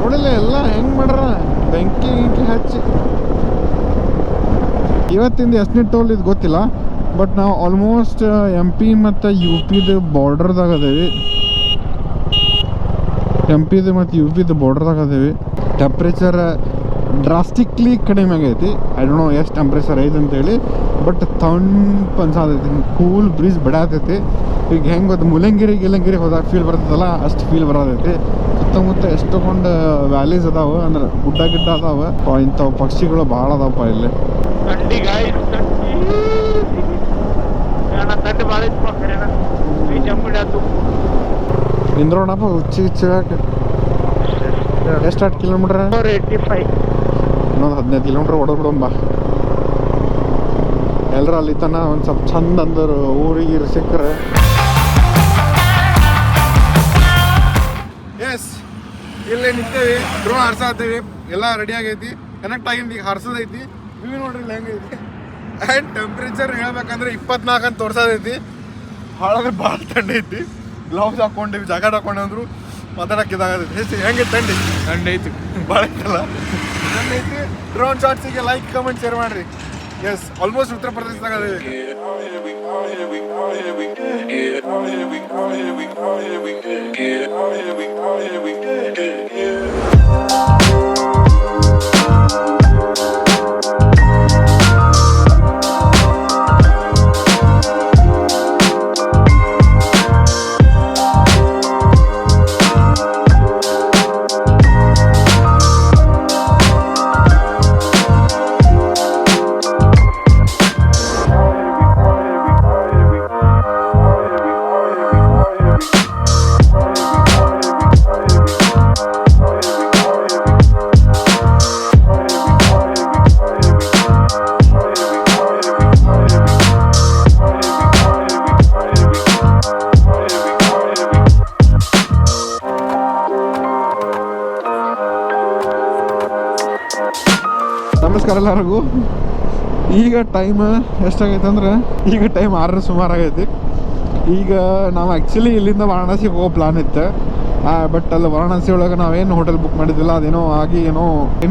ನೋಡಿಲ್ಲ ಎಲ್ಲ ಹೆಂಗ್ ಮಾಡ್ರ ಬೆಂಕಿ ಹಚ್ಚಿ. ಇವತ್ತಿಂದ ಎಷ್ಟನೇ ಟೋಲ್ ಇದು ಗೊತ್ತಿಲ್ಲ, ಬಟ್ ನಾವು ಆಲ್ಮೋಸ್ಟ್ MP ಮತ್ತು UPದ ಬಾರ್ಡರ್ದಾಗ ಅದೇವಿ. MP ಮತ್ತು UPದ ಬಾರ್ಡರ್ದಾಗ ಅದೇವಿ. ಟೆಂಪ್ರೇಚರ್ ಡ್ರಾಸ್ಟಿಕ್ಲಿ ಕಡಿಮೆ ಆಗೈತಿ. ಐ ಡೋಂಟ್ ನೋ ಎಷ್ಟು ಟೆಂಪ್ರೇಚರ್ ಐತೆ ಅಂತೇಳಿ, ಬಟ್ ತಂಪು ಅನ್ಸಾತೈತಿ, ಕೂಲ್ ಬ್ರೀಸ್ ಬಿಡಾತೈತಿ. ಈಗ ಹೆಂಗೆ ಗೊತ್ತು, ಮುಲ್ಲಂಗಿರಿ ಹೋದಾಗ ಫೀಲ್ ಬರ್ತದಲ್ಲ, ಅಷ್ಟು ಫೀಲ್ ಬರತೈತಿ. ಸುತ್ತಮುತ್ತ ಎಷ್ಟೊಂದು ವ್ಯಾಲೀಸ್ ಅದಾವ, ಅಂದ್ರೆ ಗುಡ್ಡ ಗಿಡ್ಡ ಅದಾವ. ಇಂಥವು ಪಕ್ಷಿಗಳು ಭಾಳ ಅದಾವಪ್ಪ ಇಲ್ಲಿ. ಥಂಡಿ ಗಾಯ್ಸ್, ಥಂಡಿ ಭಾಳ ಇತ್ತು ಕರೆನ, ಕೈ ಜಂಬಿಡಿ ಆಯ್ತು. ನಿಂದ್ರೋಣಪ್ಪ ಚಿಗಾಕೆ. ಎಷ್ಟು 8 ಕಿಲೋಮೀಟ್ರ್? 85. ಇನ್ನೊಂದು 15 ಕಿಲೋಮೀಟ್ರ್ ಹೊಡೋಬಿಡಂಬ. ಎಲ್ಲರೂ ಅಲ್ಲಿ ತನ ಒಂದು ಸ್ವಲ್ಪ ಚಂದ ಅಂದರು ಊರಿಗೆ ಸಿಕ್ಕರೆ. ಎಸ್, ಇಲ್ಲೇ ನಿಂತೇವಿ, ಡ್ರೋನ್ ಹಾರ್ಸಾತೀವಿ, ಎಲ್ಲ ರೆಡಿ ಆಗೈತಿ, ಕನೆಕ್ಟ್ ಆಗಿಂದ ಈಗ ಹಾರ್ಸೋದೈತಿ. ನೀವು ನೋಡ್ರಿ ಇಲ್ಲಿ ಹೆಂಗೈತಿ. ಆ್ಯಂಡ್ ಟೆಂಪ್ರೇಚರ್ ಹೇಳ್ಬೇಕಂದ್ರೆ 24 ಅಂತ ತೋರ್ಸೋದೈತಿ. ಭಾಳ ಅಂದ್ರೆ ಭಾಳ ಥಂಡಿ ಐತಿ. ಗ್ಲೌಸ್ ಹಾಕ್ಕೊಂಡಿವಿ, ಜಾಕೆಟ್ ಹಾಕೊಂಡ್ರು ಮಾತಾಡಕ್ಕೆ ಇದಾಗತೈತಿ. ಎಷ್ಟು ಹೆಂಗೆ ಥಂಡಿ ಐತಿ, ಭಾಳ ಐತಲ್ಲ ಥಂಡಿ ಐತಿ. ಡ್ರೋನ್ ಶಾಟ್ಸಿಗೆ ಲೈಕ್, ಕಮೆಂಟ್, ಶೇರ್ ಮಾಡಿರಿ. ಎಸ್, ಆಲ್ಮೋಸ್ಟ್ ಉತ್ತರ ಪ್ರದೇಶದಾಗ ಅದೇವಿ. ನಮಸ್ಕಾರ ಎಲ್ಲರಿಗೂ. ಈಗ ಟೈಮ್ ಎಷ್ಟಾಗೈತೆ ಅಂದ್ರೆ, ಈಗ ಟೈಮ್ 6 ಸುಮಾರು ಆಗೈತಿ. ಈಗ ನಾವು ಆ್ಯಕ್ಚುಲಿ ಇಲ್ಲಿಂದ ವಾರಣಾಸಿಗೆ ಹೋಗೋ ಪ್ಲಾನ್ ಇತ್ತು. ಬಟ್ ಅಲ್ಲಿ ವಾರಣಾಸಿ ಒಳಗೆ ನಾವೇನು ಹೋಟೆಲ್ ಬುಕ್ ಮಾಡಿದ್ದಿಲ್ಲ, ಅದೇನೋ ಆಗಿ ಏನೋ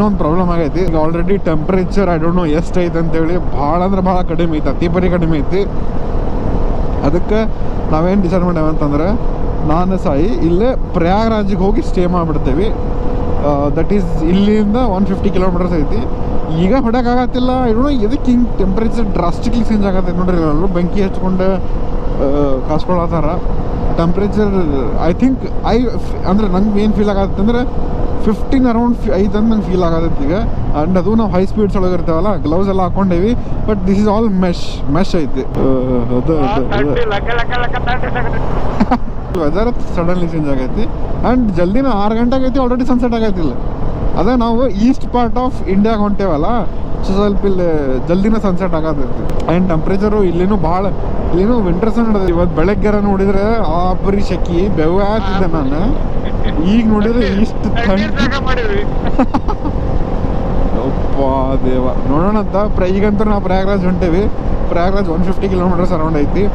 ಒಂದು ಪ್ರಾಬ್ಲಮ್ ಆಗೈತಿ. ಈಗ already temperature I don't no ಎಷ್ಟೈತೆ ಅಂತೇಳಿ ಭಾಳ ಅಂದ್ರೆ ಭಾಳ ಕಡಿಮೆ ಐತಿ, ಅತಿ ಪರಿ ಕಡಿಮೆ ಐತಿ. ಅದಕ್ಕೆ ನಾವೇನು ಡಿಸೈಡ್ ಮಾಡ್ಯಾವ ಅಂತಂದ್ರೆ, ನಾನು ಸಾಯಿ ಇಲ್ಲೇ ಪ್ರಯಾಗ್ರಾಜಿಗೆ ಹೋಗಿ ಸ್ಟೇ ಮಾಡಿಬಿಡ್ತೇವೆ. ದಟ್ ಈಸ್ ಇಲ್ಲಿಂದ 150 ಕಿಲೋಮೀಟರ್ಸ್ ಐತಿ. ಈಗ ಹೊಡೋಕ್ಕಾಗತ್ತಿಲ್ಲ, ಏನೋ ಎದಕ್ಕೆ ಹಿಂಗೆ ಟೆಂಪ್ರೇಚರ್ ಡ್ರಾಸ್ಟಿಕ್ಲಿ ಚೇಂಜ್ ಆಗತ್ತೆ ನೋಡ್ರಿ. ಎಲ್ಲರೂ ಬೆಂಕಿ ಹಚ್ಕೊಂಡು ಕಾಸ್ಕೊಳತ್ತಾರ. ಟೆಂಪ್ರೇಚರ್ ಐ ಥಿಂಕ್ ಅಂದ್ರೆ ನಂಗೆ ಏನು ಫೀಲ್ ಆಗತ್ತೆ ಅಂದ್ರೆ 15 ಅರೌಂಡ್ ಐತೆ ಅಂತ ನಂಗೆ ಫೀಲ್ ಆಗತ್ತೆ ಈಗ. ಆ್ಯಂಡ್ ಅದು ನಾವು ಹೈ ಸ್ಪೀಡ್ಸ್ ಒಳಗೆ ಇರ್ತೇವಲ್ಲ, ಗ್ಲೌಸ್ ಎಲ್ಲ ಹಾಕೊಂಡೇವಿ. But this is all mesh ಐತಿ. ವೆದರ್ ಸಡನ್ಲಿ ಚೇಂಜ್ ಆಗೈತಿ. ಆ್ಯಂಡ್ ಜಲ್ದಿನ 6 ಗಂಟೆ ಆಗೈತಿ, ಆಲ್ರೆಡಿ ಸನ್ಸೆಟ್ ಆಗೈತಿಲ್ಲ. ಅದೇ ನಾವು ಈಸ್ಟ್ ಪಾರ್ಟ್ ಆಫ್ ಇಂಡಿಯಾಗೆ ಹೊಂಟೇವಲ್ಲ, ಸೊ ಸ್ವಲ್ಪ ಇಲ್ಲಿ ಜಲ್ದಿನ ಸನ್ಸೆಟ್ ಆಗತೈತಿ. ಆ್ಯಂಡ್ ಟೆಂಪ್ರೇಚರು ಇಲ್ಲಿನೂ ಭಾಳ, ಇಲ್ಲಿನೂ ವಿಂಟರ್ಸ್ ನಡೆದ. ಇವತ್ತು ಬೆಳಗ್ಗೆರ ನೋಡಿದ್ರೆ ಆ ಬರೀ ಶೆಕಿ ಬೆವ್ವಾತಿದ್ದೆ ನಾನು. ಈಗ ನೋಡಿದ್ರೆ ಇಷ್ಟು ಥಂಡಿ. ಅಪ್ಪ ದೇವ, ನೋಡೋಣ ಅಂತ. ಈಗಂತೂ ನಾವು ಪ್ರಯಾಗ್ರಾಜ್ ಹೊಂಟೇವಿ. ಪ್ರಯಾಗ್ರಾಜ್ 150 ಕಿಲೋಮೀಟರ್ಸ್ ಅರೌಂಡ್ ಐತಿ.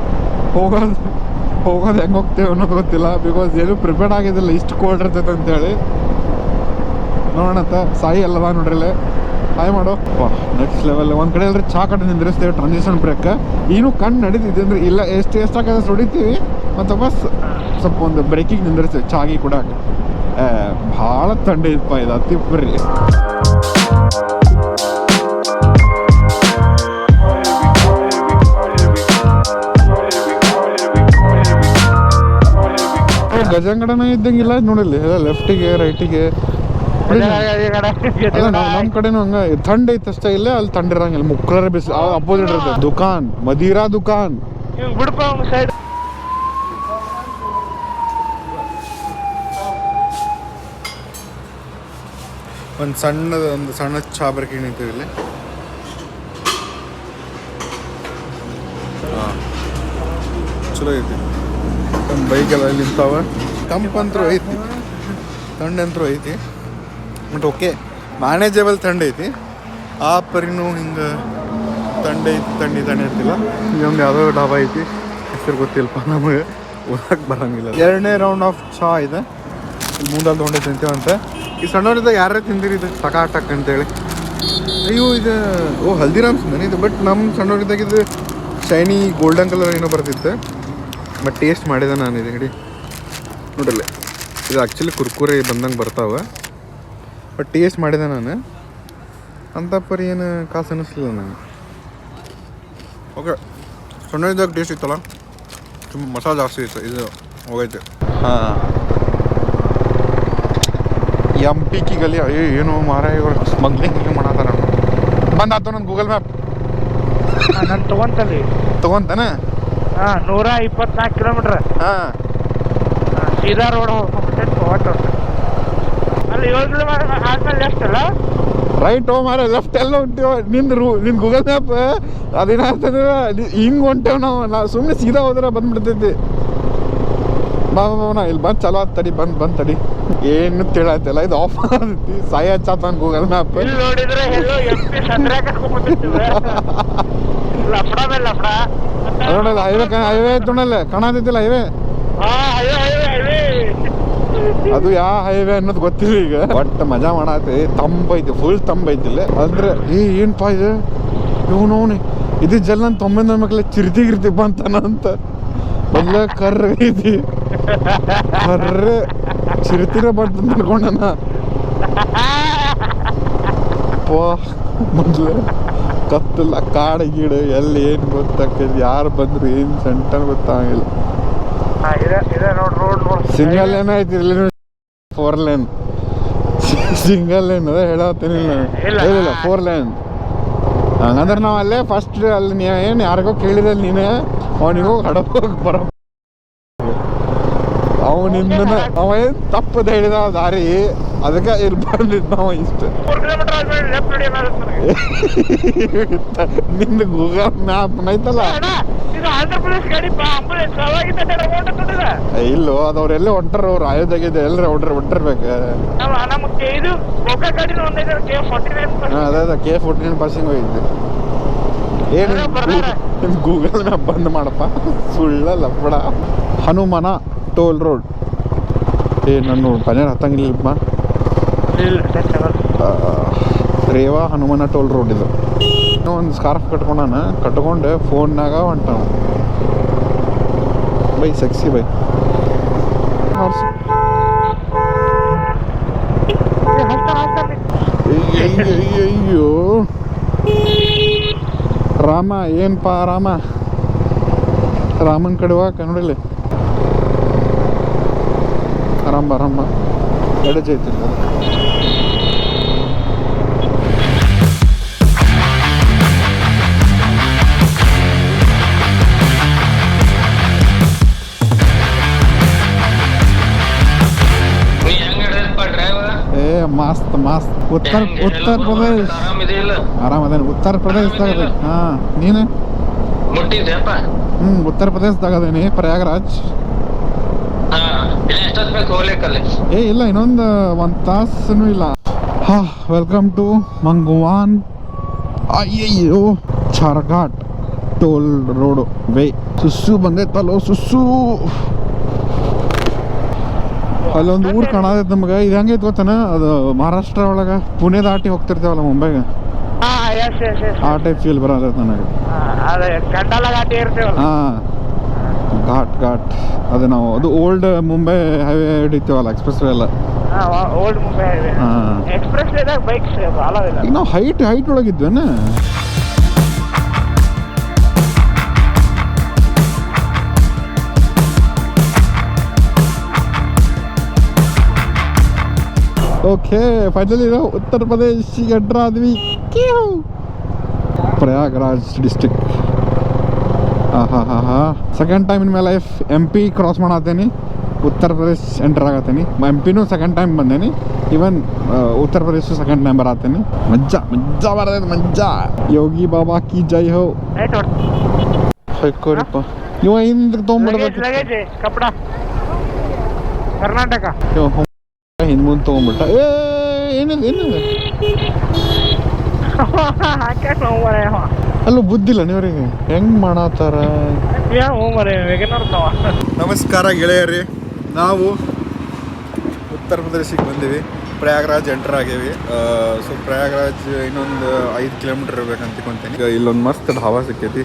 ಹೋಗೋದು ಹೆಂಗೆ ಹೋಗ್ತೇವೆ ಅನ್ನೋದು ಗೊತ್ತಿಲ್ಲ, ಬಿಕಾಸ್ ಏನು ಪ್ರಿಪೇರ್ಡ್ ಆಗಿದ್ದಿಲ್ಲ ಇಷ್ಟು ಕೋಲ್ಡ್ ಇರ್ತೈತೆ ಅಂತೇಳಿ. ನೋಡೋಣ ಅಂತ. ಸಾಯಿ ಅಲ್ಲದ ನೋಡ್ರಿಲ್ಲ, ಹಾಯ್ ಮಾಡೋ. Next level. ಒಂದು ಕಡೆ ಎಲ್ಲರೂ ಚಾ ಕಡೆ ನಿಂದಿರಿಸ್ತೇವೆ, ಟ್ರಾನ್ಸಿಷನ್ ಬ್ರೇಕ್. ಇನ್ನೂ ಕಣ್ಣು ನಡೀತಿದ್ದೆ ಅಂದ್ರೆ ಇಲ್ಲ, ಎಷ್ಟಾಗತ್ತೆ ಹೊಡಿತೀವಿ, ಮತ್ತು ಬಸ್ ಸ್ವಲ್ಪ ಒಂದು ಬ್ರೇಕಿಗೆ ನಿಂದಿರಿಸ್ತೇವೆ ಚಾಗಿ ಕೊಡಾಕ. ಭಾಳ ಥಂಡಿ ಇತ್ತಪ್ಪ, ಇದು ಅತಿ ಬರ್ರಿ. ಗಜಂಗಡನ ಇದ್ದಂಗಿಲ್ಲ ನೋಡಿಲ್ಲಿ, ಲೆಫ್ಟಿಗೆ ರೈಟಿಗೆ. ನಮ್ಮ ಕಡೆನೂ ಹಂಗ ಥಂಡ್ ಐತೆ ಅಷ್ಟೇ. ಇಲ್ಲ ಅಲ್ಲಿ ಥಂಡಿರಂಗಿಲ್ಲ, ಮುಕ್ಕಳರ ಬಿಸಿಲು. ಅಪೋಸಿಟ್ ಇರುತ್ತೆ ದುಕಾನ್, ಮದೀರಾ ದುಕಾನ್. ಒಂದು ಸಣ್ಣ ಚಾ ಬ್ರೇಕ್ ನಿಂತೀವಿ ಇಲ್ಲಿ. ಚಲೋ ಐತಿ. ನಮ್ಮ ಬೈಕೆಲ್ಲ ಇಲ್ಲಿ ನಿಂತಾವ. ತಂಪಂತರೂ ಐತಿ, ಥಂಡಂತರೂ ಐತಿ. ಬಟ್ ಓಕೆ, ಮ್ಯಾನೇಜಬಲ್ ಥಂಡಿ ಐತಿ. ಆ ಪರಿನೂ ಹಿಂಗೆ ಥಂಡಿ ಇರ್ತಿಲ್ಲ. ಇದೊಂದು ಯಾವುದೋ ಡಾಬಾ ಐತಿ, ಹೆಸರು ಗೊತ್ತಿಲ್ಲಪ್ಪ ನಮಗೆ, ಓದಕ್ಕೆ ಬರೋಂಗಿಲ್ಲ. 2ನೇ ರೌಂಡ್ ಆಫ್ ಚಾ ಇದೆ. ಇಲ್ಲಿ ಮುಂದಲ್ಲಿ ತೊಗೊಂಡೆ ತಿಂತೀವಂತ. ಈ ಸಣ್ಣವ್ರಿದ್ದಾಗ ಯಾರೇ ತಿಂದಿರಿ ಇದು ಟಕ್ ಅಂತೇಳಿ. ಅಯ್ಯೋ ಇದು ಹಲ್ದಿರಾಮ್ಸ್ ಇದು. ಬಟ್ ನಮ್ಮ ಸಣ್ಣವ್ರಿದ್ದಾಗ ಇದು ಶೈನಿ ಗೋಲ್ಡನ್ ಕಲರ್ ಏನೋ ಬರ್ತಿತ್ತು. ಬಟ್ ಟೇಸ್ಟ್ ಮಾಡಿದೆ ನಾನು ಇದು. ಹಿಡಿ ನೋಡ್ರಲ್ಲ, ಇದು ಆ್ಯಕ್ಚುಲಿ ಕುರ್ಕುರೆ ಬಂದಂಗೆ ಬರ್ತಾವೆ. ಬಟ್ ಟೇಸ್ಟ್ ಮಾಡಿದೆ ನಾನು. ಅಂತ ಪರಿ ಏನು ಕಾಸು ಅನ್ನಿಸ್ಲಿಲ್ಲ ನಂಗೆ. ಓಕೆ, ಸಣ್ಣದಾಗ ಟೇಸ್ಟ್ ಇತ್ತಲ್ಲ, ತುಂಬ ಮಸಾಲೆ ಜಾಸ್ತಿ ಇತ್ತು, ಇದು ಹೋಗೈತೆ. ಹಾಂ, ಎಂಪಿ ಗಲಿ. ಅಯ್ಯೋ ಏನು ಮಾರ, ಇವರು ಸ್ಮಗ್ಲಿಂಗ್ ಮಾಡತ್ತಾರ. ಬಂದಾತು ನನ್ನ ಗೂಗಲ್ ಮ್ಯಾಪ್. ನಾನು ತೊಗೊಂತಾನೆ. ಹಾಂ, 124 ಕಿಲೋಮೀಟ್ರ್. ಹಾಂ, ಸೀದಾ ರೋಡ್ ಹೋಗ್ಬಿಟ್ಟೆ. ಅಲ್ಲಿ 7 ಕಿಲೋಮೀಟರ್ ಆದ್ಮೇಲೆ ಎಷ್ಟಲ್ಲ ರೈಟ್ ಹೋ ಮಾರ, ಲೆಫ್ಟ್ ಎಲ್ಲ ಹೊಂಟೇವ. ನಿನ್ನ ಗೂಗಲ್ ಮ್ಯಾಪ್ ಅದೇನಾಗ್ತದೆ, ಹಿಂಗೆ ಹೊಂಟೇವ್ ನಾವು ಸುಮ್ಮನೆ ಸೀದಾ ಹೋದ್ರೆ ಬಂದ್ಬಿಡ್ತೈತಿ. ಬಾ ಇಲ್ಲಿ ಬಂದು ಚಲೋ ಆತ್ ತಡಿ, ಬಂದು ತಡಿ. ಏನು ತಿಳಾಯ್ತಲ್ಲ, ಇದು ಆಫ್ ಆಗೈತಿ. ಸಾಯಿ ಹಚ್ಚಾತ ನನ್ನ ಗೂಗಲ್ ಮ್ಯಾಪ್. ಇಲ್ಲಿ ನೋಡಿದ್ರೆ ಎಲ್ಲೋ MP ಸಂದ್ರ್ಯಾಗ ಹಾಕೊಂಡ್ಬಿಟ್ಟಿರ್ತೀವಿ. ಲಫಡ ಮೇಲೆ ಲಫಡ. ನೋಡಲ್ಲ, ಹೈವೇ ಐತೆ ನೋಡಲ್ಲ, ಕಾಣತೈತಿಲ್ಲ ಹೈವೇ. ಹೈವೇ ಅದು ಯಾವ ಹೈವೇ ಅನ್ನೋದು ಗೊತ್ತಿಲ್ಲ ಈಗ. ಒಟ್ಟು ಮಜಾ ಮಾಡತ್ತೆ. ತಂಬೈತಿ, ಫುಲ್ ತಂಬೈತಿಲ್ಲ ಅಂದ್ರೆ. ಏನಪ್ಪಾ ಇದು, ಇವನವನು ಇದು ಜಲ್ ನನ್ನ 90 ಮಕ್ಳ ಚಿರ್ತಿ ಬಂತಾನ ಅಂತ. ಮೊದ್ಲ ಕರ್ರ ಐತಿ, ಕರ್ರ ಚಿರ್ತಿರ ಬಂತ ಅನ್ಕೊಂಡನ. ಮೊದ್ಲು ಕತ್ತಲ್ಲ, ಕಾಡ ಗೀಡ ಎಲ್ಲಿ ಏನು ಗೊತ್ತಾಗ್ತದೆ, ಯಾರು ಬಂದ್ರು ಏನು ಸೆಂಟರ್ ಗೊತ್ತಾಗಿಲ್ಲ. ಸಿಂಗಲ್ ಲೇನ್ ಐತಿ, ಇಲ್ಲಿ 4 ಲೇನ್. ಸಿಂಗಲ್ ಲೇನ್ ಅದ ಹೇಳತ್ತೀನಿ. ಇಲ್ಲ 4 ಲೇನ್. ಹಂಗಂದ್ರೆ ನಾವು ಅಲ್ಲೇ ಫಸ್ಟ್ ಅಲ್ಲಿ ನೀ ಏನು ಯಾರಿಗೋ ಕೇಳಿದಲ್ಲಿ ನೀನೇ ಅವನಿಗೂ ಹಡಕೋಗಿ ಬರೋ. ಅವನಿಂದ ಅವ ಏನು ತಪ್ಪದ ಹೇಳಿದ ದಾರಿ, ಅದಕ್ಕೆ ಇರ್ಬಾರ್ದಿದ್ ನಾವು ಇಷ್ಟ. ನಿಂದ ಗೂಗಲ್ ಮ್ಯಾಪ್ ಐತಲ್ಲ. ಇಲ್ಲೋ, ಅದವ್ರೆಲ್ಲ ಹೊಂಟಾರ, ಅವ್ರು ಆಯೋಧಾಗಿದೆ ಎಲ್ಲರ ಹೊಂಟಿರ್ಬೇಕು. ಅದೇ K49 ಪಾಸಿಂಗ್ ಹೋಗಿದ್ದೆ. ಏನು ಗೂಗಲ್ ಮ್ಯಾಪ್ ಬಂದ್ ಮಾಡಪ್ಪ, ಸುಳ್ಳ ಲಫಡ. ಹನುಮನ ಟೋಲ್ ರೋಡ್. ನಾನು ಪನ್ಯಾರ ಹತ್ತಂಗಿಲ್ಲಪ್ಪ. ರೇವಾ ಹನುಮನ ಟೋಲ್ ರೋಡ್ ಇದು. ಒಂದು ಸ್ಕಾರ್ಫ್ ಕಟ್ಕೊಂಡು ಫೋನ್ನಾಗ ಹೊಂಟಾನ. Bye sexy bye. ಅಯ್ಯೋ ರಾಮ, ಏನಪ್ಪ ರಾಮನ್ ಕಡೆ ಹೋಗಕ್ಕ ನೋಡಿಲ್ಲ. ಆರಾಮ ಎಡಜೈತಿಲ್ಲ. ಮಸ್ತ್ ಉತ್ತರ ಪ್ರದೇಶ್. ಆರಾಮದೇನು, ಉತ್ತರ ಪ್ರದೇಶದಾಗ. ಹಾ, ನೀನು? ಉತ್ತರ ಪ್ರದೇಶದಾಗದೇನಿ, ಪ್ರಯಾಗರಾಜ್. ಇಲ್ಲ, ಇನ್ನೊಂದು 1 ತಾಸೂ ಇಲ್ಲ. ಹಾ, ವೆಲ್ಕಮ್ ಟು ಮಂಗುವಾನ್. ಅಯ್ಯಯ್ಯೋ, ಚಾರ್ಘಾಟ್ ಟೋಲ್ ರೋಡು ವೇ. ಸುಸ್ಸು ಬಂದೈತಲ್ಲೋ, ಸುಸ್ಸು. ಅಲ್ಲೊಂದು ಊರು ಕಾಣತೈತೆ ನಮ್ಗೆ. ಇದು ಹೆಂಗೈತೆ ಗೊತ್ತಾನ, ಅದು ಮಹಾರಾಷ್ಟ್ರ ಒಳಗೆ ಪುಣೆ ದಾಟಿ ಹೋಗ್ತಿರ್ತೇವಲ್ಲ ಮುಂಬೈಗೆ, ಆ ಟೈಪ್ ಫೀಲ್ ಬರತೈತೆ ನನಗೆ. ಹಾಂ, ಘಾಟ್ ಅದು ನಾವು ಅದು old Mumbai highway ಹಿಡಿತೀವಲ್ಲ, express way ಎಲ್ಲ. ಹಾಂ, ಈಗ ನಾವು ಹೈಟ್ ಒಳಗಿದ್ವೇನ. ಓಕೆ, ಫೈನಲಿ ನಾವು ಉತ್ತರ ಪ್ರದೇಶಿಗೆ ಎಂಟರ್ ಆದ್ವಿ. ಪ್ರಯಾಗ್ರಾಜ್ ಡಿಸ್ಟ್ರಿಕ್ಟ್. ಹಾ second time in my life MP cross ಮಾಡತ್ತೇನಿ, ಉತ್ತರ ಪ್ರದೇಶ್ ಎಂಟರ್ ಆಗತ್ತೇನಿ. MP ಸೆಕೆಂಡ್ ಟೈಮ್ ಬಂದೇನಿ, even Uttar Pradesh second time ಬರತ್ತೇನಿ. ಮಜ್ಜಾ ಬರ್ತೈತೆ, ಮಜ್ಜಾ. ಯೋಗಿ ಬಾಬಾ ಕಿ ಜೈ ಹೋ. ಹೊಯ್ಕೋರಿಪ್ಪ, ಇವ ಹಿಂದೆ ತೊಗೊಂಡ್ಬಿಡ್ಬೇಕು. ಕರ್ನಾಟಕ ಹಿಂದ್ ಮುಂದೆ ತೊಗೊಂಡ್ಬಿಟ್ಟ. ಏನಿದೆ ಅಲ್ಲೂ ಬುದ್ಧಿಲ್ಲ ನೀವ್ರಿಗೆ, ಹೆಂಗ್ ಮಾಡತ್ತಾರ. ನಮಸ್ಕಾರ ಗೆಳೆಯರಿ, ನಾವು ಉತ್ತರ ಪ್ರದೇಶಕ್ಕೆ ಬಂದೀವಿ. ಪ್ರಯಾಗ್ರಾಜ್ ಎಂಟರ್ ಆಗೇವಿ. ಸೊ ಪ್ರಯಾಗ್ರಾಜ್ ಇನ್ನೊಂದು 5 ಕಿಲೋಮೀಟರ್ ಇರ್ಬೇಕಂತ ತಿಳ್ಕೊಂತೀನಿ. ಈಗ ಇಲ್ಲೊಂದು ಮಸ್ತ್ ಢಾಬಾ ಸಿಕ್ಕೈತಿ.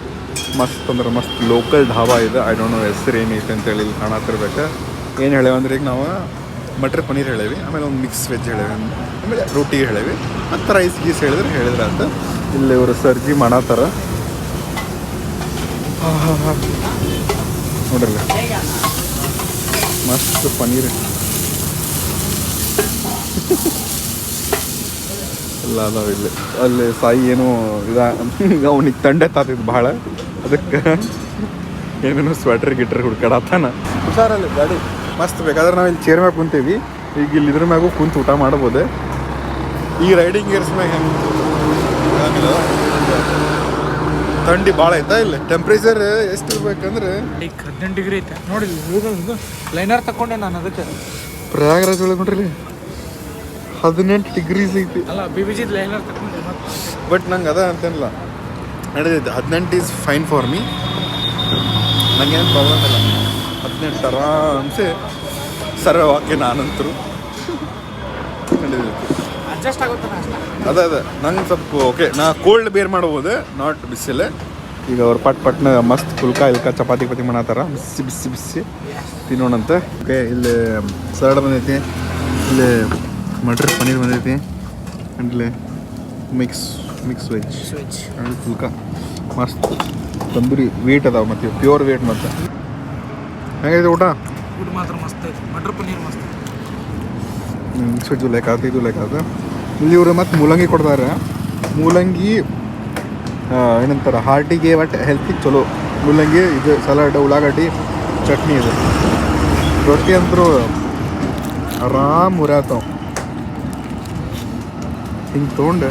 ಮಸ್ತ್ ಅಂದ್ರೆ ಮಸ್ತ್ ಲೋಕಲ್ ಢಾಬಾ ಇದೆ. ಐ ಡೋಂಟ್ ನೋ ಹೆಸರು ಏನೈತೆ ಅಂತೇಳಿ ಇಲ್ಲಿ ಕಾಣತ್ತಿರ್ಬೇಕು. ಏನು ಹೇಳೇವಂದ್ರೆ, ಈಗ ನಾವು ಮಟರ್ ಪನ್ನೀರ್ ಹೇಳೇವಿ, ಆಮೇಲೆ ಒಂದು ಮಿಕ್ಸ್ ವೆಜ್ ಹೇಳೇವಿ, ಆಮೇಲೆ ರೋಟಿ ಹೇಳೇವಿ, ಮತ್ತು ರೈಸ್ ಗೀಸ್ ಹೇಳಿದ್ರೆ ಅಂತ. ಇಲ್ಲಿ ಇವರು ಸರ್ಜಿ ಮಾಡತ್ತಾರ ನೋಡ್ರಲ್ಲ, ಮಸ್ತ್ ಪನ್ನೀರ್ ಎಲ್ಲ ಅದಾವ ಇಲ್ಲಿ. ಅಲ್ಲಿ ಸಾಯಿ ಏನೋ ಅವನಿಗೆ ತಂಡೆ ತಾತಿದ್ದು ಭಾಳ, ಅದಕ್ಕೆ ಏನೇನೋ ಸ್ವೆಟ್ರ್ ಗಿಟ್ರ್ ಹುಡ್ಕಾಡತ್ತಾನ. ಹುಷಾರಲ್ಲಿ ಗಾಡಿ ಮಸ್ತ್. ಬೇಕಾದ್ರೆ ನಾವು ಇಲ್ಲಿ ಚೇರ್ ಮ್ಯಾಗ ಕುಂತೀವಿ, ಈಗ ಇಲ್ಲಿ ಇದ್ರ ಮ್ಯಾಗೂ ಕುಂತು ಊಟ ಮಾಡ್ಬೋದು. ಈ ರೈಡಿಂಗ್ ಗೇರ್ಸ್ ಮ್ಯಾಗ ಹೆಂಗೆ ಥಂಡಿ ಭಾಳ ಐತಾ ಇಲ್ಲಿ. ಟೆಂಪ್ರೇಚರ್ ಎಷ್ಟು ಇರ್ಬೇಕಂದ್ರೆ 18 ಡಿಗ್ರಿ ಐತೆ ನೋಡಿ. ಲೈನರ್ ತಗೊಂಡೆ ನಾನು ಅದಕ್ಕೆ. ಪ್ರಯಾಗರಾಜ್ ಒಳಗೆ ನೋಡ್ರಿ 18 ಡಿಗ್ರೀಸ್ ಐತಿ. ಅಲ್ಲ BBG ಲೈನರ್ ತಗೊಂಡೆ. ಬಟ್ ನಂಗೆ ಅದ ಅಂತೇನಿಲ್ಲ, ನಡೆದೈತೆ. 18 ಈಸ್ ಫೈನ್ ಫಾರ್ ಮೀ, ನಂಗೇನು ಪ್ರಾಬ್ಲಮ್ ಇಲ್ಲ. 18 ಆರಾಮ್ಸೆ ಸರ್ವಾಕೆ ನಾನಂತರು ನಡೆದೈತಿ, ಅಡ್ಜಸ್ಟ್ ಆಗುತ್ತೆ ಅದೇ ನಂಗೆ ಸ್ವಲ್ಪ ಓಕೆ. ನಾ ಕೋಲ್ಡ್ ಬೇರ್ ಮಾಡ್ಬೋದು, ನಾಟ್ ಬಿಸಿಲೆ. ಈಗ ಅವ್ರು ಪಟ್ನ ಮಸ್ತ್ ಪುಲ್ಕ ಇಲ್ಕ ಚಪಾತಿ ಮಾಡತ್ತಾರ, ಬಿಸಿ ಬಿಸಿ ಬಿಸಿ ತಿನ್ನೋಣಂತೆ. ಓಕೆ, ಇಲ್ಲಿ ಸಲಾಡ್ ಬಂದೈತಿ, ಇಲ್ಲಿ ಮಟರ್ ಪನ್ನೀರ್ ಬಂದೈತಿ, ಇಲ್ಲಿ ಮಿಕ್ಸ್ ವೆಜ್ ಆಮೇಲೆ ಪುಲ್ಕ ಮಸ್ತ್ ತಂದೂರಿ ವೇಟ್ ಅದಾವ, ಮತ್ತು ಪ್ಯೂರ್ ವೇಟ್. ಮತ್ತು ಹೆಂಗೈತೆ ಊಟ? ಊಟ ಮಾತ್ರ ಮಸ್ತ್ ಐತಿ. ಮಟರ್ ಪನ್ನೀರ್ ಮಸ್ತ್ ಐತಿ. ಮಿಕ್ಸ್ ವೆಜ್ ಲೆಕ್ಕ ಇದು ಲೆಕ್ಕ ಅದು. ಇಲ್ಲಿ ಇವರು ಮತ್ತು ಮೂಲಂಗಿ ಕೊಡ್ತಾರೆ. ಮೂಲಂಗಿ ಏನಂತಾರೆ, ಹಾರ್ಟಿಗೆ ಬಟ್ ಹೆಲ್ತಿಗೆ ಚಲೋ. ಮೂಲಂಗಿ ಇದು ಸಲಾಡ್, ಉಳ್ಳಾಗಡ್ಡಿ, ಚಟ್ನಿ ಇದು. ರೊಟ್ಟಿ ಅಂತರೂ ಆರಾಮ್ ಉರಿಯಾತಾವ. ಹಿಂಗೆ ತೊಗೊಂಡು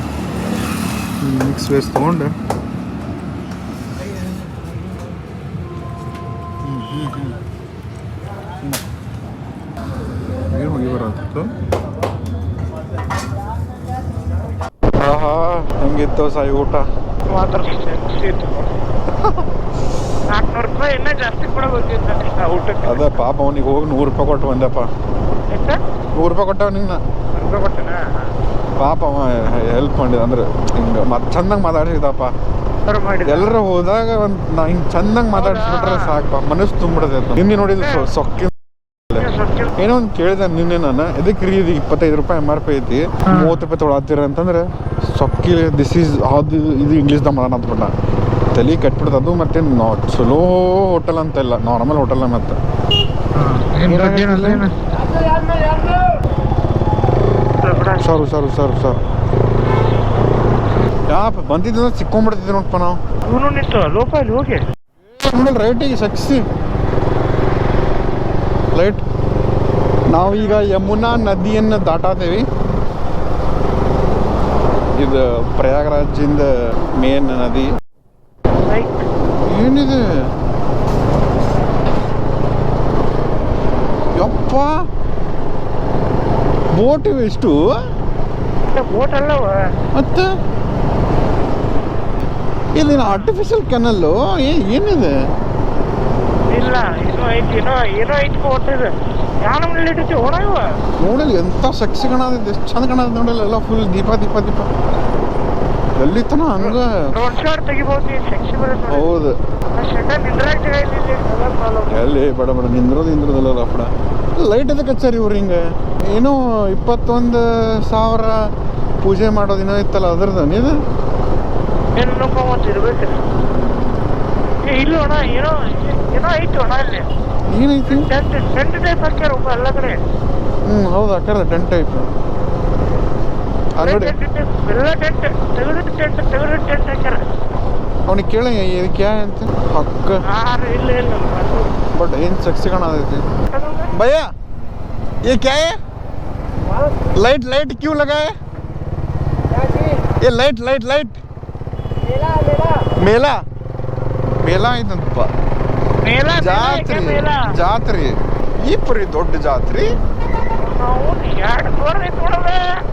ಮಿಕ್ಸ್ ವೆಜ್ ತೊಗೊಂಡು ಏನು ಹೋಗಿ ಬರೋಂಥದ್ದು. ಹೆಂಗಿತ್ತು ಸಾಯಿ ಊಟ? ಮಾತ್ರ ಇತ್ತು. 400 ರೂಪಾಯಿ ಇನ್ನೂ ಜಾಸ್ತಿ ಕೊಡಬೇಕಿತ್ತು ಊಟಕ್ಕೆ. ಅದ ಪಾಪ ಅವನಿಗೆ ಹೋಗಿ 100 ರೂಪಾಯಿ ಕೊಟ್ಟು ಬಂದಪ್ಪ. 100 ರೂಪಾಯಿ ಕೊಟ್ಟವ ನಿಂಗೆ. 100 ರೂಪಾಯಿ ಕೊಟ್ಟೆನಾ? ಪಾಪ ಅವ ಹೆಲ್ಪ್ ಮಾಡಿದ ಅಂದ್ರೆ ಹಿಂಗೆ ಚಂದಂಗೆ ಮಾತಾಡಿದಪ್ಪ. ಎಲ್ಲರೂ ಹೋದಾಗ ಒಂದು ಹಿಂಗೆ ಚಂದಂಗೆ ಮಾತಾಡ್ಸ್ಬಿಟ್ರೆ ಸಾಕಪ್ಪ, ಮನಸ್ಸು ತುಂಬಿಡ್ತೈತೆ. ನಿನ್ನೆ ನೋಡಿದ್ದು ಸೊಕ್ಕಿ ಏನೋ ಒಂದು ಕೇಳಿದೆ ನಿನ್ನೆ ನಾನು, ಇದಕ್ಕೆ ರೀ ಇದು 25 ರೂಪಾಯಿ MRP ಐತಿ, 30 ರೂಪಾಯಿ ತೊಗೊಳತ್ತೀರ ಅಂತಂದ್ರೆ ಸೊಕ್ಕಿ ದಿಸ್ ಈಸ್ ಅದು ಇದು ಇಂಗ್ಲೀಷ್ದಾಗ ಮಾಡೋಣ ಅಂತಬಿಟ್ಟ. ತಲೆ ಕಟ್ಬಿಡ್ತದು. ಮತ್ತೆ ಚಲೋ ಹೋಟೆಲ್ ಅಂತ ಇಲ್ಲ, ನಾರ್ಮಲ್ ಹೋಟೆಲ್. ಮತ್ತೆ ಸರ್ ಯಾಪ ಬಂದಿದ್ದ ಸಿಕ್ಕೊಂಡ್ಬಿಡ್ತಿದ್ವಿ ನೋಡಪ್ಪ ನಾವು. ಲೋಕಲ್ ಹೋಗಿ ನೋಡಲ್ ರೈಟಿಗೆ ಸಕ್ಸಿ ಲೈಟ್. ನಾವೀಗ ಯಮುನಾ ನದಿಯನ್ನು ದಾಟಾತೇವಿ. ಇದು ಪ್ರಯಾಗರಾಜಿಂದ ಮೇನ್ ನದಿ. ಏನಿದೆ ಯಪ್ಪ, ಬೋಟ್ ಇವೆ ಎಷ್ಟು? ಬೋಟ್ ಅಲ್ಲವ ಮತ್ತೆ ಇಲ್ಲಿ ಆರ್ಟಿಫಿಷಿಯಲ್ ಕೆನಲ್ಲು ಏನಿದೆ? ಇಲ್ಲ ಏನೋ ಐತಿ, ಏನೋ ಐತಿ ಹೋಗ್ತಿದೆ. ಯಾವ ನಮ್ಮಲ್ಲಿ ಇಟ್ಟಿರ್ತಿ ಓಡಾವ ನೋಡಲಿ ಎಂಥ ಸೆಕ್ಸಿ ಕಾಣದ, ಎಷ್ಟು ಚಂದ ಕಾಣದ ನೋಡಲ್ಲ. ಎಲ್ಲ ಫುಲ್ ದೀಪ ಎಲ್ಲಿ ತನ ಹಂಗ ಶಾಟ್ ತೆಗಿಬಹುದು. ಸೆಕ್ಸಿ ಬರುತ್ತೆ. ಹೌದು, ಎಲ್ಲಿ ಬೇಡ ನಿಂದ್ರದಲ್ಲ ಲಫಡ. ಲೈಟ್ ಅದಕ್ಕೆ ಹಚ್ಚಾರಿ ಇವ್ರು ಹಿಂಗೆ. ಏನೋ 21,000 ಪೂಜೆ ಮಾಡೋದಿನೋ ಇತ್ತಲ್ಲ, ಅದ್ರದ್ದು ಇದು ಇರ್ಬೇಕು. ಇಲ್ಲ ಅಣ್ಣ, ಏನೋ ಐತಿ ಅಣ್ಣ ಇಲ್ಲಿ. ಏನೈತಿ? ಟೆಂಟ್ ಟೈಪ್ ಹಾಕ್ಯಾರ ಎಲ್ಲ ಕಡೆ. ಹೌದು, ಹಾಕ್ಯಾರ ಟೆಂಟ್ ಟೈಪ್. ಎಲ್ಲ ಟೆಂಟ್ ತೆಗೆದು ಟೆಂಟ್ ಹಾಕ್ಯಾರ. ಅವನಿಗೆ ಕೇಳ ಇದಕ್ಕೆ ಅಂತ ಹಕ್ಕ. ಇಲ್ಲ ಬಟ್ ಏನು ಸೆಕ್ಸಿ ಕಾಣತೈತಿ ಭಯ್ಯ. ये क्या है? लाइट क्यों लगा है? ये लाइट ಮೇಳ ಐತಂತಪ್ಪ. ಜಾತ್ರೆ ಈ ಪರಿ ದೊಡ್ಡ ಜಾತ್ರೆ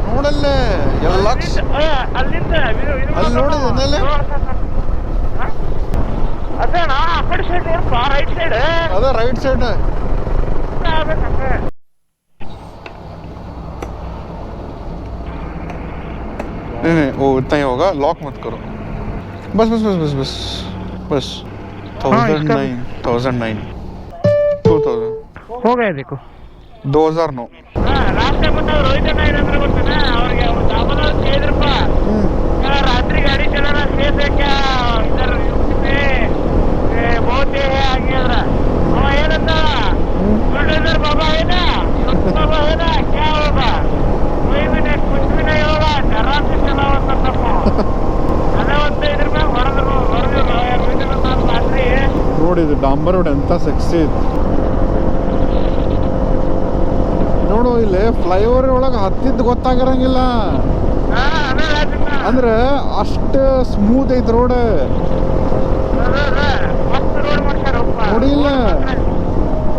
ನೋಡಲ್ಲ. ಎಲ್ಲ ಅಲ್ಲಿಂದ ಅಲ್ಲಿ ನೋಡಿದ ಅದೇಣ ಆ ಕಡೆ ಸೈಡ್ ನೋಡಪ್ಪ, ರೈಟ್ ಸೈಡ್. ಅದ ರೈಟ್ ಸೈಡ್. नहीं वो इतना ही होगा. लॉक मत करो. बस 2009 2000 हो गया देखो. 2009 ಬಂದಾಗ ರೋಹಿತ್ ಅಣ್ಣ ಏನಂದ್ರೆ ಗೊತ್ತಾನ ಅವ್ರಿಗೆ ಸಾಮಾನು ಕೇಳಿದ್ರಪ್ಪ ರಾತ್ರಿ ಗಾಡಿ ಚಲೋನ ಸೇಫ್ ಯಾಕೆ ಇದರ ಬಹುತೇ ಆಗಿದ್ರ ಅವ ಏನಂದ बुलडोजर बाबा है ना बाबा है ना क्या होगा कोई भी नहीं कुछ भी नहीं होगा आराम से चलाओ सब ಅದೇ ಒಂದು ಇದ್ರ ಮೇಲೆ ಹೊಡೆದ್ರು ರಾತ್ರಿ ನೋಡಿ ಇದು ಡಾಂಬರ್ ರೋಡ್ ಎಂತ ಸೆಕ್ಸಿ ಇತ್ತು ನೋಡು ಇಲ್ಲಿ ಫ್ಲೈಓವರ್ ಒಳಗೆ ಹತ್ತಿದ್ದು ಗೊತ್ತಾಗಿರಂಗಿಲ್ಲ ಅಂದ್ರೆ ಅಷ್ಟು ಸ್ಮೂತ್ ಐತಿ ರೋಡ್ ನೋಡಿಲ್ಲ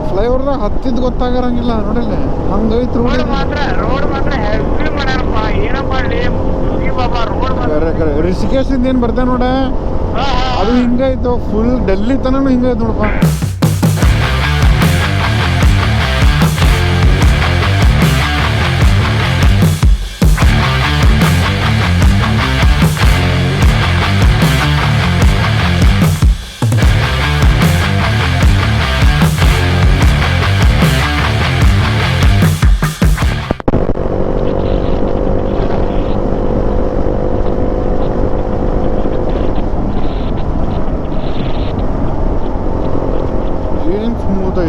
ಫ್ಲೈಓವರ್ದಾಗ ಹತ್ತಿದ್ದು ಗೊತ್ತಾಗಿರಂಗಿಲ್ಲ ನೋಡಿಲ್ಲ ಹಂಗೈತಿ ರೋಡ್ ಮಾತ್ರ ಹೆವಿ ಮಾಡ್ಯಾರಪ್ಪ ಏನೋ ಮಾಡ್ಲಿ ಬಾಬಾ ರೋಡ್ ರಿಷಿಕೇಶಿಂದ ಏನ್ ಬರ್ತಾ ನೋಡ ಅದು ಹಿಂಗಾಯ್ತು ಫುಲ್ ಡೆಲ್ಲಿ ತನೂ ಹಿಂಗಾಯ್ತು ನೋಡಪ್ಪ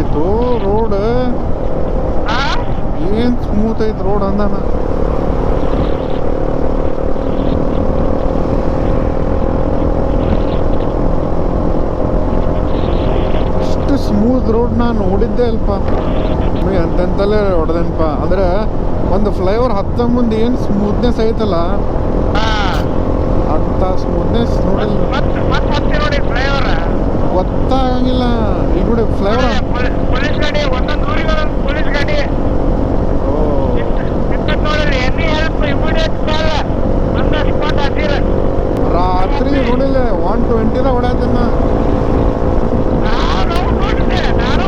ಐತು ರೋಡ್ ಏನ್ ಸ್ಮೂತ್ ಐತ್ ರೋಡ್ ಅಂದಾನ ಅಷ್ಟು ಸ್ಮೂತ್ ರೋಡ್ ನಾ ನೋಡಿದ್ದೆ ಅಲ್ಪ ಎಂತೆಂತಲ್ಲೇ ಹೊಡೆದೆನಪ್ಪ ಅಂದ್ರೆ ಒಂದು ಫ್ಲೈಓವರ್ ಹತ್ತ ಮುಂದೆ ಏನ್ ಸ್ಮೂತ್ನೆಸ್ ಐತಲ್ಲ ಅಂತ ಸ್ಮೂತ್ನೆಸ್ ನೋಡಿಲ್ಲ ಗೊತ್ತಾಗಂಗಿಲ್ಲ ಈಗ ನೋಡಿ ಫ್ಲೈಓವರ್ ಪೊಲೀಸ್ ಗಾಡಿ ಒಂದೊಂದು ಊರಿಗೆ ಪೊಲೀಸ್ ಗಾಡಿ ನೋಡ್ರಿ any help immediate call on the spot ಹಾಕಿರ ರಾತ್ರಿ ನೋಡಿಲ್ಲ 120 ಹೊಡ್ಯಾತನ್ನ ನಾನು ನೋಡಿದ್ದೆ ನಾನು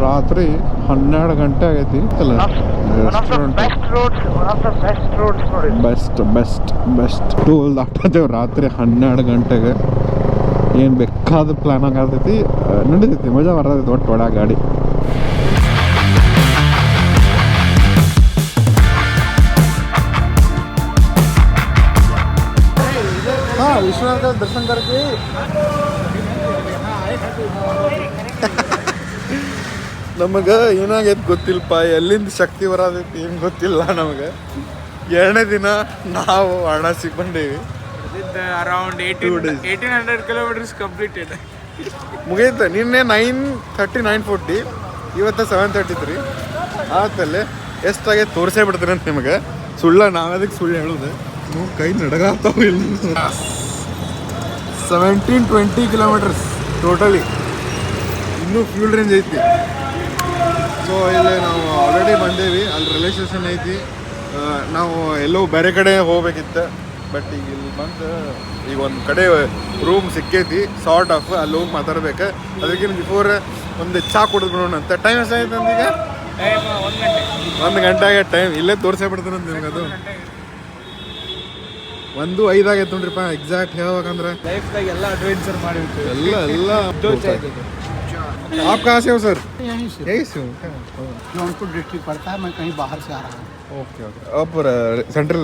ರಾತ್ರಿ 12 ಗಂಟೆ ಆಗೈತಿ ಬೆಸ್ಟ್ ಟೂಲ್ ದಾಟದೇವು ರಾತ್ರಿ 12 ಗಂಟೆಗೆ ಏನು ಬೇಕಾದ ಪ್ಲಾನ್ ಆಗತೈತಿ ನಡೀತೈತಿ ಮಜಾ ಬರ್ತೈತಿ ಒಟ್ಟು ಒಳ ಗಾಡಿ हाँ विश्वनाथ का दर्शन करके ನಮಗೆ ಏನಾಗೈತೆ ಗೊತ್ತಿಲ್ಲಪ್ಪ ಎಲ್ಲಿಂದ ಶಕ್ತಿ ಬರೋದೈತಿ ಏನು ಗೊತ್ತಿಲ್ಲ ನಮಗೆ ಎರಡನೇ ದಿನ ನಾವು ಹಣ ಸಿಕ್ಕೊಂಡೇವಿ ಅರೌಂಡ್ 1800 kilometers completed. ಮುಗೀತು ನಿನ್ನೆ 9:30 9:40 ಇವತ್ತು 7:33 ಆತಲ್ಲೇ ಎಷ್ಟಾಗೈತೆ ತೋರಿಸೇ ಬಿಡ್ತೀನಿ ಅಂತ ನಿಮಗೆ ನಾವದಕ್ಕೆ ಸುಳ್ಳು ಹೇಳೋದು ನೀವು ಕೈ ನಡಗಾಗ್ತಾವ ಇಲ್ಲ 17-20 kilometers ಟೋಟಲಿ ಇನ್ನೂ ಫ್ಯೂಲ್ ರೇಂಜ್ ಐತಿ ಸೊ ಇಲ್ಲಿ ನಾವು ಆಲ್ರೆಡಿ ಬಂದೇವಿ ಅಲ್ಲಿ ರೈಲ್ವೆ ಸ್ಟೇಷನ್ ಐತಿ ನಾವು ಎಲ್ಲೋ ಬೇರೆ ಕಡೆ ಹೋಗ್ಬೇಕಿತ್ತು ಬಟ್ ಈಗ ಇಲ್ಲಿ ಬಂದು ಈಗ ಒಂದು ಕಡೆ ರೂಮ್ ಸಿಕ್ಕೈತಿ ಸಾರ್ಟ್ ಆಫ್ ಅಲ್ಲಿ ಹೋಗಿ ಮಾತಾಡ್ಬೇಕು ಅದಕ್ಕಿಂತ ಬಿಫೋರ್ ಒಂದು ಚಾ ಕುಡಿದು ಬಿಡೋಣ ಅಂತ ಟೈಮ್ ಎಷ್ಟಾಗೈತೆ ಅಂದೀಗ 1 ಗಂಟೆ ಆಗೈತೆ ಟೈಮ್ ಇಲ್ಲೇ ತೋರಿಸೇ ಬಿಡ್ತಾನೆ ನಿಮ್ಗೆ ಅದು 1:05 ಆಗೈತೆ ನೋಡ್ರಿಪ್ಪ ಎಕ್ಸಾಕ್ಟ್ ಹೇಳ್ಬೇಕಂದ್ರೆ ಲೈಫ್ದಾಗ ಎಲ್ಲ ಅಡ್ವೆಂಚರ್ ಮಾಡಿರ್ತೀವಿ ಎಲ್ಲ आप कहाँ से हो सर? यहीं से हो जौनपुर डिस्ट्रिक्ट पड़ता है मैं कहीं बाहर से आ रहा हूँ ओके आप सेंट्रल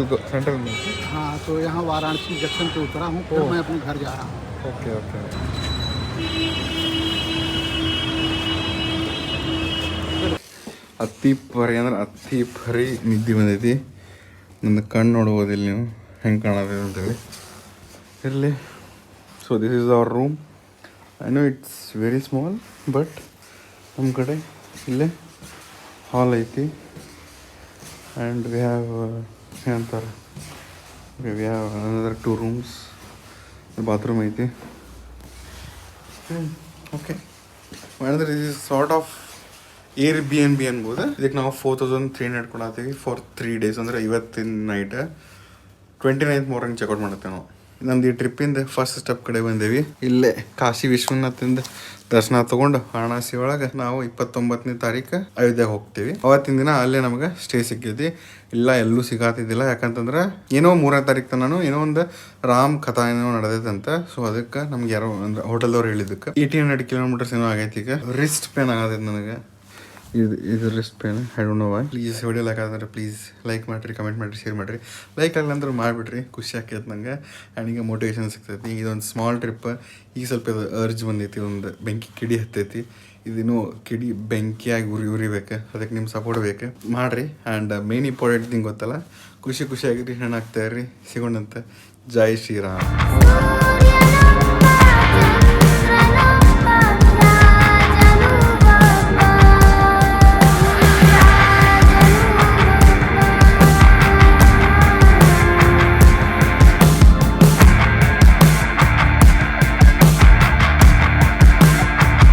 में हाँ तो यहाँ वाराणसी जंक्शन पे उतरा हूँ फिर मैं अपने घर जा रहा हूँ ओके ಅತಿ ಪರಿ ನಿದ್ದೆ ಬಂದೈತಿ ನನ್ನ ಕಣ್ಣು ನೋಡ್ಬೋದಿಲ್ಲ ನೀವು ಹೆಂಗೆ ಕಾಣೋದು ಅಂತೇಳಿ ಇರಲಿ so this is our room I know it's very small but ನಮ್ಮ ಕಡೆ ಇಲ್ಲೇ ಹಾಲ್ ಐತಿ ಆ್ಯಂಡ್ ವಿ ಹ್ಯಾವ್ ಏನಂತಾರೆ we have another 2 rooms bathroom ಐತಿ ಓಕೆ ಅಂದರೆ this is sort of Airbnb ಅನ್ಬೋದು ಇದಕ್ಕೆ ನಾವು 4300 ಕೊಡತ್ತೀವಿ ಫಾರ್ 3 days ಅಂದರೆ ಇವತ್ತಿನ ನೈಟ್ 29th ಮಾರ್ನಿಂಗ್ ಚೆಕ್ಔಟ್ ಮಾಡುತ್ತೇವೆ ನಾವು ನಮ್ದು ಈ ಟ್ರಿಪ್ಪಿಂದ ಫಸ್ಟ್ ಸ್ಟೆಪ್ ಕಡೆ ಬಂದೇವಿ. ಇಲ್ಲೇ ಕಾಶಿ ವಿಶ್ವನಾಥಿಂದ ದರ್ಶನ ತಗೊಂಡು ವಾರಣಾಸಿ ಒಳಗೆ ನಾವು 29ನೇ ತಾರೀಕು ಅಯೋಧ್ಯೆಗೆ ಹೋಗ್ತೀವಿ. ಅವತ್ತಿನ ದಿನ ಅಲ್ಲೇ ನಮ್ಗೆ ಸ್ಟೇ ಸಿಕ್ಕೈತಿ. ಇಲ್ಲ ಎಲ್ಲೂ ಸಿಗಾತಿದ್ದಿಲ್ಲ, ಯಾಕಂತಂದ್ರೆ ಏನೋ 3ನೇ ತಾರೀಕು ತನೂ ಏನೋ ಒಂದು ರಾಮ್ ಕಥಾ ಏನೋ ನಡೆದೈತಂತ. ಸೊ ಅದಕ್ಕೆ ನಮ್ಗೆ ಯಾರೋ ಅಂದ್ರೆ ಹೋಟೆಲ್ದವ್ರು ಹೇಳಿದ್ದಕ್ಕೆ 1800 ಕಿಲೋಮೀಟರ್ಸ್ ಏನೋ ಆಗೈತಿ. ಈಗ ರಿಸ್ಟ್ ಪೇನ್ ಆಗತೈತೆ ನನಗೆ. ಇದು wrist pain. I don't know why. Please video like ಆದ್ರೆ ಪ್ಲೀಸ್ ಲೈಕ್ ಮಾಡಿರಿ, ಕಮೆಂಟ್ ಮಾಡಿರಿ, ಶೇರ್ ಮಾಡಿರಿ. ಲೈಕ್ ಆಗಲ್ಲ ಮಾಡಿಬಿಡ್ರಿ, ಖುಷಿ ಆಕೈತೆ ನಂಗೆ. ಆ್ಯಂಡ್ ಈಗ ಮೋಟಿವೇಶನ್ ಸಿಗ್ತೈತಿ. ಇದೊಂದು ಸ್ಮಾಲ್ ಟ್ರಿಪ್. ಈಗ ಸ್ವಲ್ಪ ಇದು ಅರ್ಜ್ ಬಂದೈತಿ, ಒಂದು ಬೆಂಕಿ ಕಿಡಿ ಹತ್ತೈತಿ. ಇದಿನ್ನೂ ಕಿಡಿ ಬೆಂಕಿಯಾಗಿ ಉರಿಬೇಕು. ಅದಕ್ಕೆ ನಿಮ್ಮ ಸಪೋರ್ಟ್ ಬೇಕು, ಮಾಡಿರಿ. ಆ್ಯಂಡ್ ಮೇನ್ ಇಂಪಾರ್ಟೆಂಟ್ ಥಿಂಗ್ ಗೊತ್ತಲ್ಲ, ಖುಷಿಯಾಗಿರಿ, ಹೆಣ್ಣಾಗ್ತಾ ಇರ್ರಿ. ಸಿಗೋಣಂತೆ. ಜೈ ಶ್ರೀರಾಮ್.